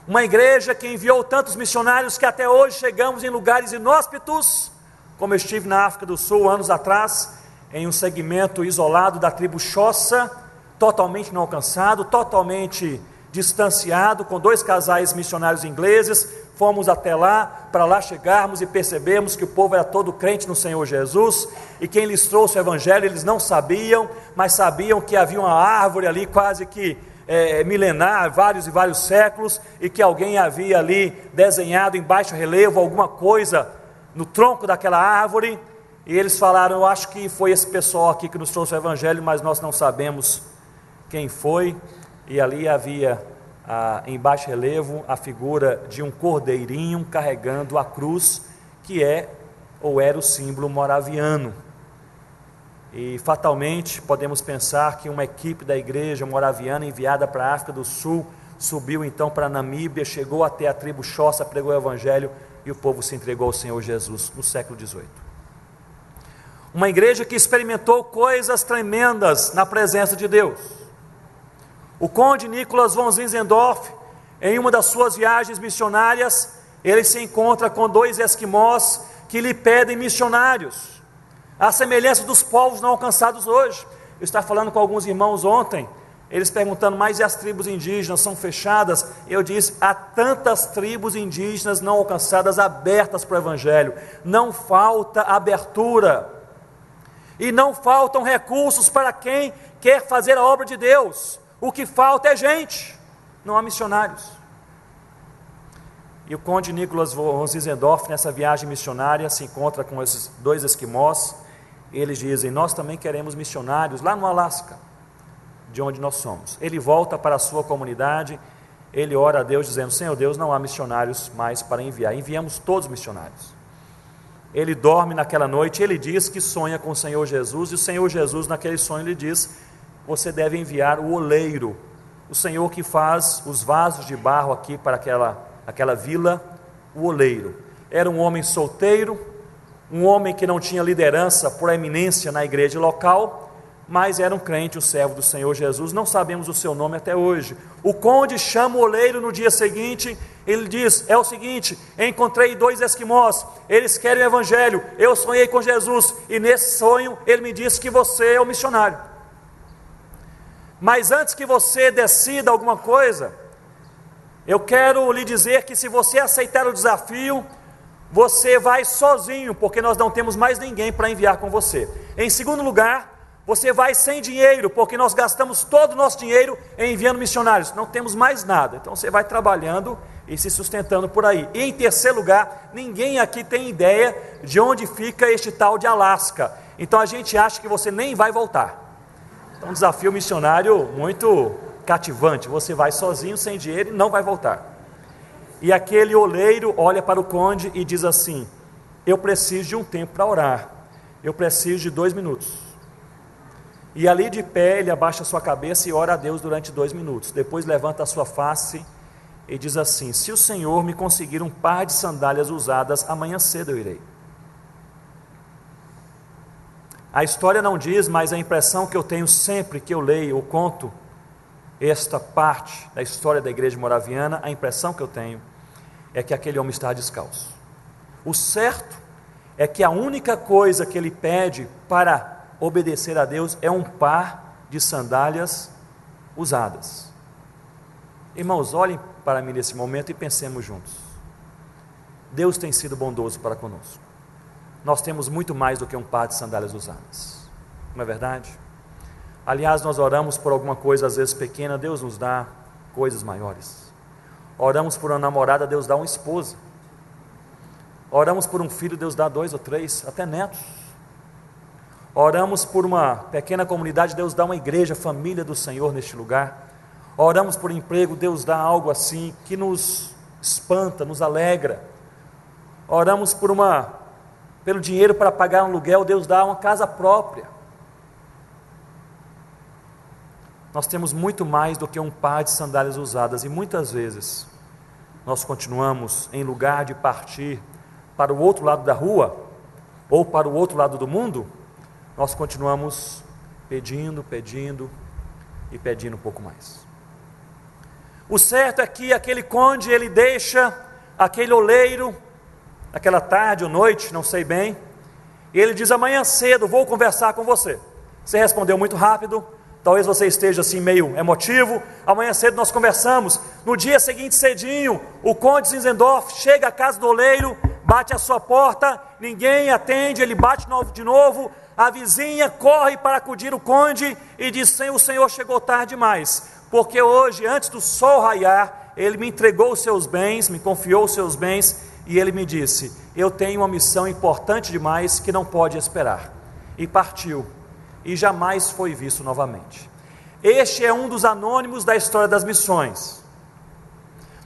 Uma igreja que enviou tantos missionários que até hoje chegamos em lugares inóspitos, como eu estive na África do Sul anos atrás, em um segmento isolado da tribo Xhosa, totalmente não alcançado, totalmente distanciado, com 2 casais missionários ingleses. Fomos até lá, para lá chegarmos e percebemos que o povo era todo crente no Senhor Jesus, e quem lhes trouxe o evangelho eles não sabiam, mas sabiam que havia uma árvore ali quase que milenar, vários e vários séculos, e que alguém havia ali desenhado em baixo relevo alguma coisa no tronco daquela árvore, e eles falaram: eu acho que foi esse pessoal aqui que nos trouxe o evangelho, mas nós não sabemos quem foi. E ali havia em baixo relevo a figura de um cordeirinho carregando a cruz, que é ou era o símbolo moraviano. E fatalmente podemos pensar que uma equipe da igreja moraviana enviada para a África do Sul subiu então para a Namíbia, chegou até a tribo Xhosa, pregou o evangelho e o povo se entregou ao Senhor Jesus no século XVIII. Uma igreja que experimentou coisas tremendas na presença de Deus. O conde Nicholas von Zinzendorf, em uma das suas viagens missionárias, ele se encontra com 2 esquimós que lhe pedem missionários, à semelhança dos povos não alcançados hoje. Eu estava falando com alguns irmãos ontem, eles perguntando, mas e as tribos indígenas são fechadas? Eu disse, há tantas tribos indígenas não alcançadas, abertas para o Evangelho. Não falta abertura, e não faltam recursos para quem quer fazer a obra de Deus. O que falta é gente, não há missionários. E o conde Nicholas von Zinzendorf, nessa viagem missionária, se encontra com esses 2 esquimós. Eles dizem, nós também queremos missionários lá no Alasca, de onde nós somos. Ele volta para a sua comunidade, ele ora a Deus dizendo, Senhor Deus, não há missionários mais para enviar, enviamos todos os missionários. Ele dorme naquela noite, ele diz que sonha com o Senhor Jesus, e o Senhor Jesus naquele sonho lhe diz, você deve enviar o oleiro, o Senhor que faz os vasos de barro aqui para aquela vila, o oleiro. Era um homem solteiro, um homem que não tinha liderança por eminência na igreja local, mas era um crente, um servo do Senhor Jesus. Não sabemos o seu nome até hoje. O conde chama o oleiro no dia seguinte, ele diz, é o seguinte, encontrei 2 esquimós, eles querem o Evangelho, eu sonhei com Jesus, e nesse sonho ele me disse que você é o missionário. Mas antes que você decida alguma coisa, eu quero lhe dizer que se você aceitar o desafio, você vai sozinho, porque nós não temos mais ninguém para enviar com você. Em segundo lugar, você vai sem dinheiro, porque nós gastamos todo o nosso dinheiro enviando missionários, não temos mais nada, então você vai trabalhando e se sustentando por aí. E em terceiro lugar, ninguém aqui tem ideia de onde fica este tal de Alasca, então a gente acha que você nem vai voltar. Então um desafio missionário muito cativante, você vai sozinho, sem dinheiro e não vai voltar. E aquele oleiro olha para o conde e diz assim, eu preciso de um tempo para orar, eu preciso de 2 minutos. E ali de pé ele abaixa a sua cabeça e ora a Deus durante 2 minutos, depois levanta a sua face e diz assim, se o Senhor me conseguir um par de sandálias usadas, amanhã cedo eu irei. A história não diz, mas a impressão que eu tenho sempre que eu leio ou conto esta parte da história da igreja moraviana, a impressão que eu tenho é que aquele homem está descalço. O certo é que a única coisa que ele pede para obedecer a Deus é um par de sandálias usadas. Irmãos, olhem para mim nesse momento e pensemos juntos. Deus tem sido bondoso para conosco. Nós temos muito mais do que um par de sandálias usadas, não é verdade? Aliás, nós oramos por alguma coisa às vezes pequena, Deus nos dá coisas maiores. Oramos por uma namorada, Deus dá uma esposa. Oramos por um filho, Deus dá 2 ou 3, até netos. Oramos por uma pequena comunidade, Deus dá uma igreja, família do Senhor neste lugar. Oramos por emprego, Deus dá algo assim que nos espanta, nos alegra. Oramos pelo dinheiro para pagar um aluguel, Deus dá uma casa própria. Nós temos muito mais do que um par de sandálias usadas, e muitas vezes nós continuamos, em lugar de partir para o outro lado da rua, ou para o outro lado do mundo, nós continuamos pedindo e pedindo um pouco mais. O certo é que aquele conde, ele deixa aquele oleiro, aquela tarde ou noite, não sei bem, e ele diz, amanhã cedo vou conversar com você. Você respondeu muito rápido, talvez você esteja assim meio emotivo, amanhã cedo nós conversamos. No dia seguinte cedinho, o conde Zinzendorf chega à casa do oleiro, bate à sua porta, ninguém atende, ele bate de novo, a vizinha corre para acudir o conde e diz, o Senhor chegou tarde demais, porque hoje, antes do sol raiar, ele me entregou os seus bens, me confiou os seus bens, e ele me disse, eu tenho uma missão importante demais que não pode esperar. E partiu, e jamais foi visto novamente. Este é um dos anônimos da história das missões.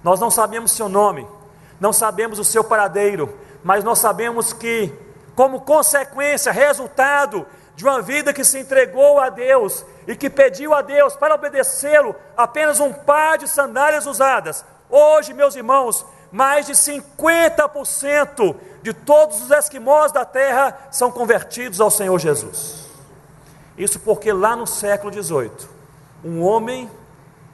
Nós não sabemos seu nome, não sabemos o seu paradeiro, mas nós sabemos que, como consequência, resultado de uma vida que se entregou a Deus e que pediu a Deus para obedecê-lo apenas um par de sandálias usadas, hoje, meus irmãos, mais de 50% de todos os esquimós da terra são convertidos ao Senhor Jesus. Isso porque lá no século XVIII, um homem,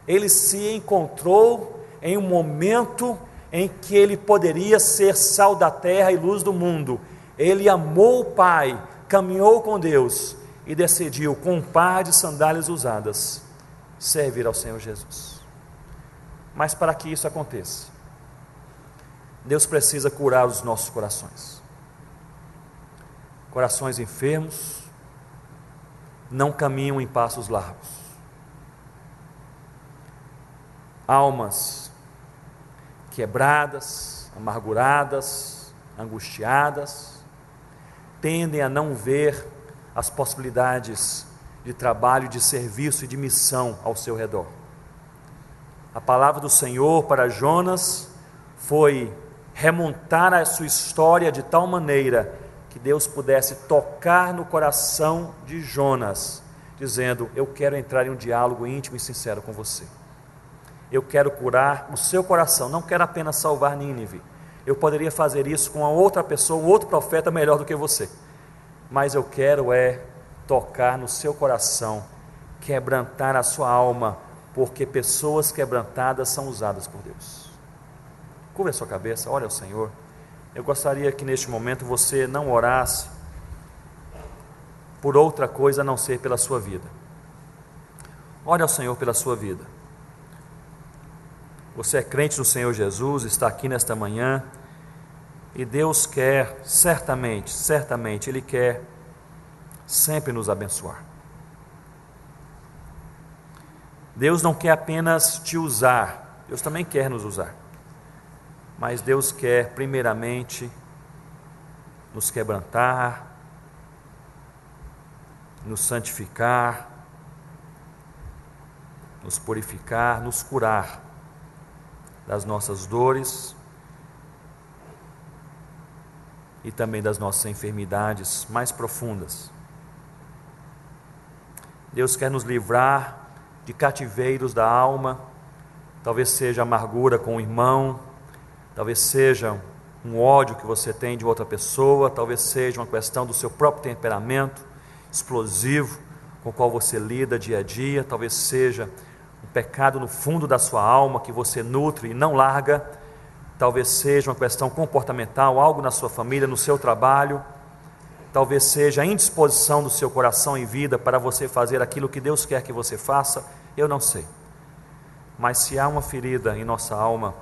ele se encontrou em um momento em que ele poderia ser sal da terra e luz do mundo. Ele amou o Pai, caminhou com Deus e decidiu, com um par de sandálias usadas, servir ao Senhor Jesus. Mas para que isso aconteça, Deus precisa curar os nossos corações. Corações enfermos não caminham em passos largos. Almas quebradas, amarguradas, angustiadas, tendem a não ver as possibilidades de trabalho, de serviço e de missão ao seu redor. A palavra do Senhor para Jonas foi remontar a sua história de tal maneira que Deus pudesse tocar no coração de Jonas, dizendo: eu quero entrar em um diálogo íntimo e sincero com você. Eu quero curar o seu coração, não quero apenas salvar Nínive. Eu poderia fazer isso com outra pessoa, um outro profeta melhor do que você. Mas eu quero tocar no seu coração, quebrantar a sua alma, porque pessoas quebrantadas são usadas por Deus. Curva a sua cabeça, ore ao Senhor. Eu gostaria que neste momento você não orasse por outra coisa a não ser pela sua vida. Ore ao Senhor pela sua vida. Você é crente no Senhor Jesus, está aqui nesta manhã, e Deus quer, certamente, Ele quer sempre nos abençoar. Deus não quer apenas te usar, Deus também quer nos usar. Mas Deus quer, primeiramente, nos quebrantar, nos santificar, nos purificar, nos curar das nossas dores e também das nossas enfermidades mais profundas. Deus quer nos livrar de cativeiros da alma, talvez seja amargura com o irmão, talvez seja um ódio que você tem de outra pessoa, talvez seja uma questão do seu próprio temperamento explosivo com o qual você lida dia a dia, talvez seja um pecado no fundo da sua alma que você nutre e não larga, talvez seja uma questão comportamental, algo na sua família, no seu trabalho, talvez seja a indisposição do seu coração e vida para você fazer aquilo que Deus quer que você faça, eu não sei. Mas se há uma ferida em nossa alma,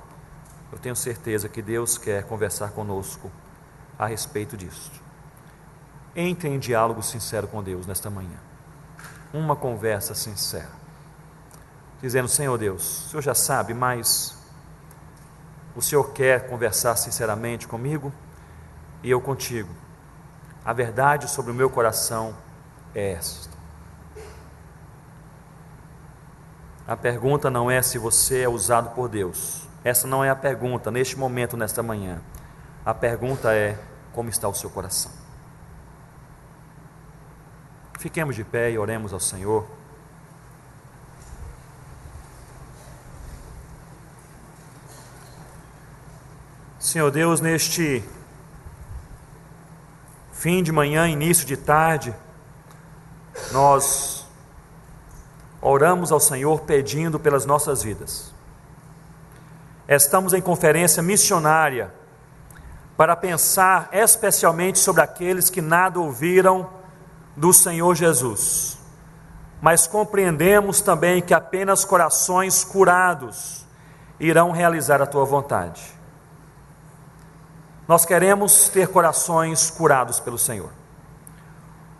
eu tenho certeza que Deus quer conversar conosco a respeito disso. Entre em diálogo sincero com Deus nesta manhã. Uma conversa sincera. Dizendo: Senhor Deus, o Senhor já sabe, mas o Senhor quer conversar sinceramente comigo e eu contigo. A verdade sobre o meu coração é esta. A pergunta não é se você é usado por Deus. Essa não é a pergunta neste momento, nesta manhã. A pergunta é: como está o seu coração? Fiquemos de pé e oremos ao Senhor. Senhor Deus, neste fim de manhã, início de tarde, nós oramos ao Senhor pedindo pelas nossas vidas. Estamos em conferência missionária para pensar especialmente sobre aqueles que nada ouviram do Senhor Jesus, mas compreendemos também que apenas corações curados irão realizar a Tua vontade. Nós queremos ter corações curados pelo Senhor.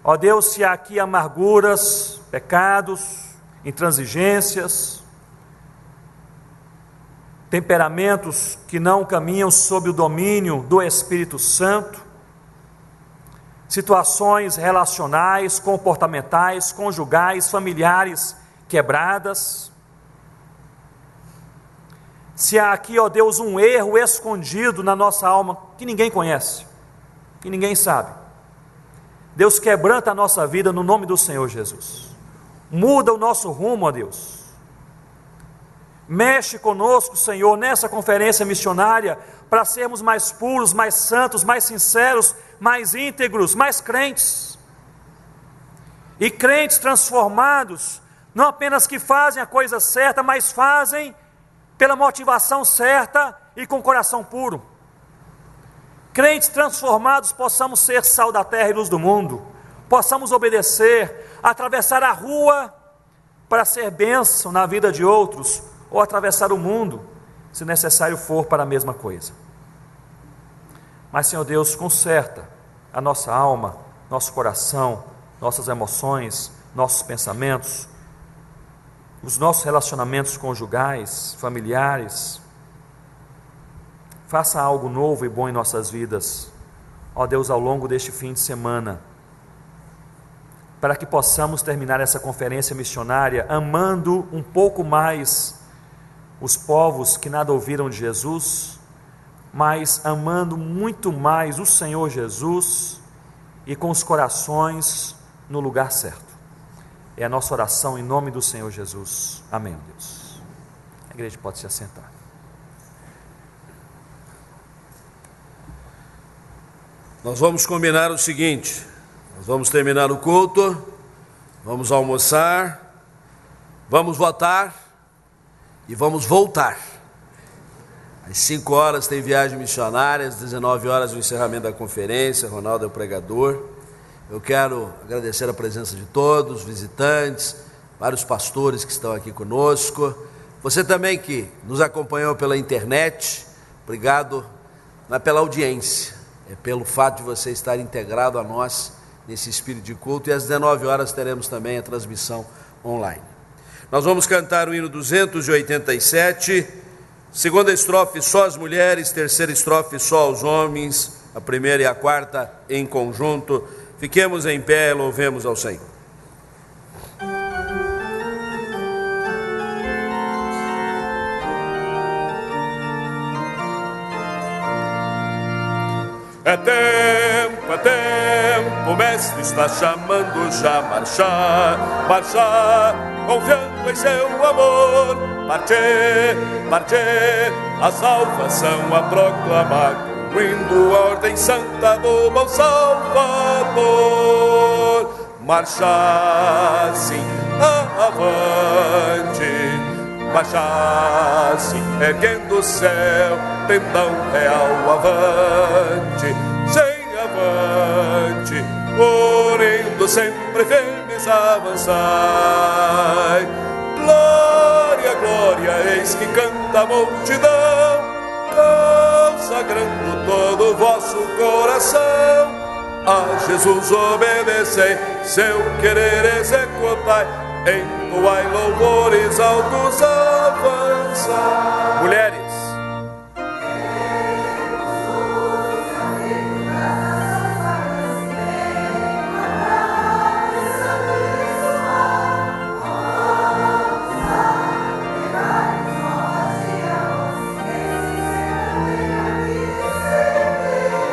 Ó Deus, se há aqui amarguras, pecados, intransigências, temperamentos que não caminham sob o domínio do Espírito Santo, situações relacionais, comportamentais, conjugais, familiares quebradas, se há aqui, ó Deus, um erro escondido na nossa alma que ninguém conhece, que ninguém sabe, Deus, quebranta a nossa vida no nome do Senhor Jesus. Muda o nosso rumo, ó Deus. Mexe conosco, Senhor, nessa conferência missionária, para sermos mais puros, mais santos, mais sinceros, mais íntegros, mais crentes. E crentes transformados, não apenas que fazem a coisa certa, mas fazem pela motivação certa e com coração puro. Crentes transformados, possamos ser sal da terra e luz do mundo, possamos obedecer, atravessar a rua para ser bênção na vida de outros, ou atravessar o mundo, se necessário for, para a mesma coisa. Mas, Senhor Deus, conserta a nossa alma, nosso coração, nossas emoções, nossos pensamentos, os nossos relacionamentos conjugais, familiares. Faça algo novo e bom em nossas vidas, ó Deus, ao longo deste fim de semana, para que possamos terminar essa conferência missionária amando um pouco mais os povos que nada ouviram de Jesus, mas amando muito mais o Senhor Jesus e com os corações no lugar certo. É a nossa oração em nome do Senhor Jesus. Amém, Deus. A igreja pode se assentar. Nós vamos combinar o seguinte: nós vamos terminar o culto, vamos almoçar, vamos votar e vamos voltar. Às 5 horas tem viagem missionária, às 19 horas o encerramento da conferência. Ronaldo é o pregador. Eu quero agradecer a presença de todos, visitantes, vários pastores que estão aqui conosco. Você também que nos acompanhou pela internet, obrigado. Não é pela audiência, é pelo fato de você estar integrado a nós nesse espírito de culto. E às 19 horas teremos também a transmissão online. Nós vamos cantar o hino 287, segunda estrofe só as mulheres, terceira estrofe só os homens, a primeira e a quarta em conjunto. Fiquemos em pé e louvemos ao Senhor. É tempo, o Mestre está chamando já. Marchar, confiando em seu amor. Partir, a salvação a proclamar, cumprindo a ordem santa do bom Salvador. Marchar sim, avante, marchar sim, erguendo o céu, pendão real avante, sem avante, orando sempre firmes avançai. Glória, glória, eis que canta a multidão, consagrando todo o vosso coração. A Jesus obedecei, seu querer executai, entoai louvores altos avançai. Mulheres,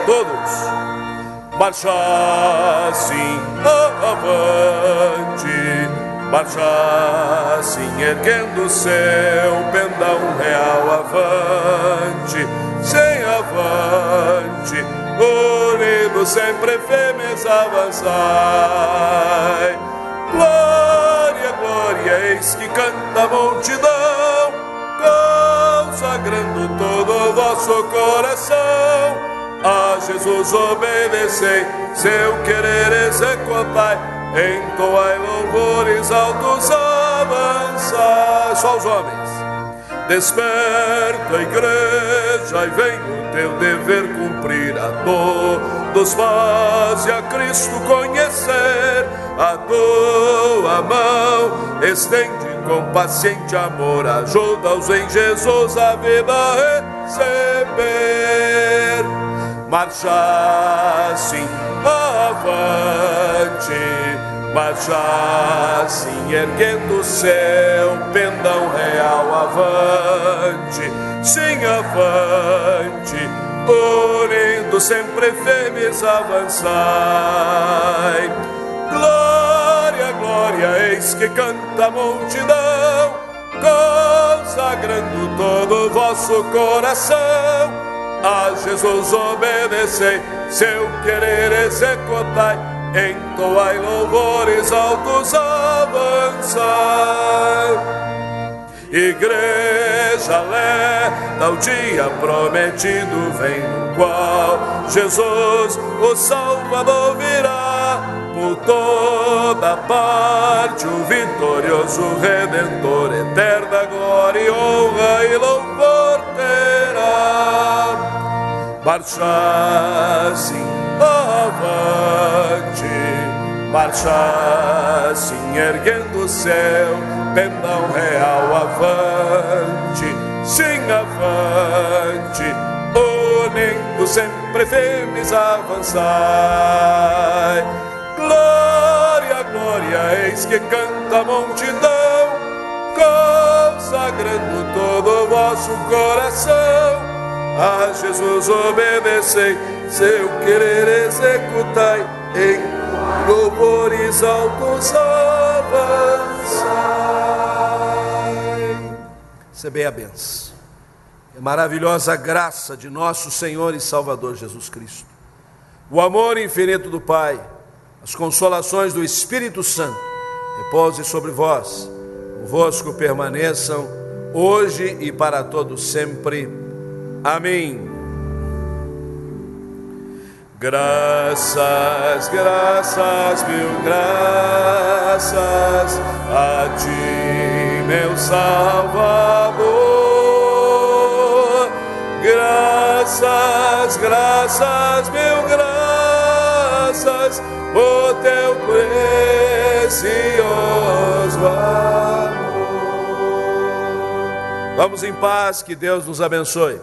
todos, marchar sim, avante, marchar sim, erguendo o seu pendão real avante, sem avante, unidos sempre firmes avançai. Glória, glória, eis que canta a multidão, consagrando todo o vosso coração. A Jesus obedecei, seu querer executai, entoai louvores altos avançai. Só os homens. Desperta, igreja, e vem o teu dever cumprir. A todos faze a Cristo conhecer. A tua mão estende com paciente amor, ajuda-os em Jesus a vida a receber. Marchar sim, avante, marchar sim, erguendo o céu, pendão real avante, sim, avante, unindo sempre firmes avançai. Glória, glória, eis que canta a multidão, consagrando todo o vosso coração. A Jesus obedecei, seu querer executai, entoai louvores altos avançai. igreja alerta, o dia prometido vem, no qual Jesus, o Salvador, virá. Por toda parte o vitorioso Redentor, eterna glória e honra e louvor terá. Marcha assim avante, marcha assim erguendo o céu, pendão real avante, sim avante, unindo sempre firmes avançai. Glória, glória, eis que canta a multidão, consagrando todo o vosso coração. A Jesus obedecei, seu querer executai, em louvores altos avançai. Recebei a benção. A maravilhosa graça de nosso Senhor e Salvador Jesus Cristo, o amor infinito do Pai, as consolações do Espírito Santo, repouse sobre vós, convosco permaneçam, hoje e para todos sempre. Amém. Graças, graças, mil graças a ti, meu Salvador. Graças, graças, mil graças, o teu precioso amor. Vamos em paz, que Deus nos abençoe.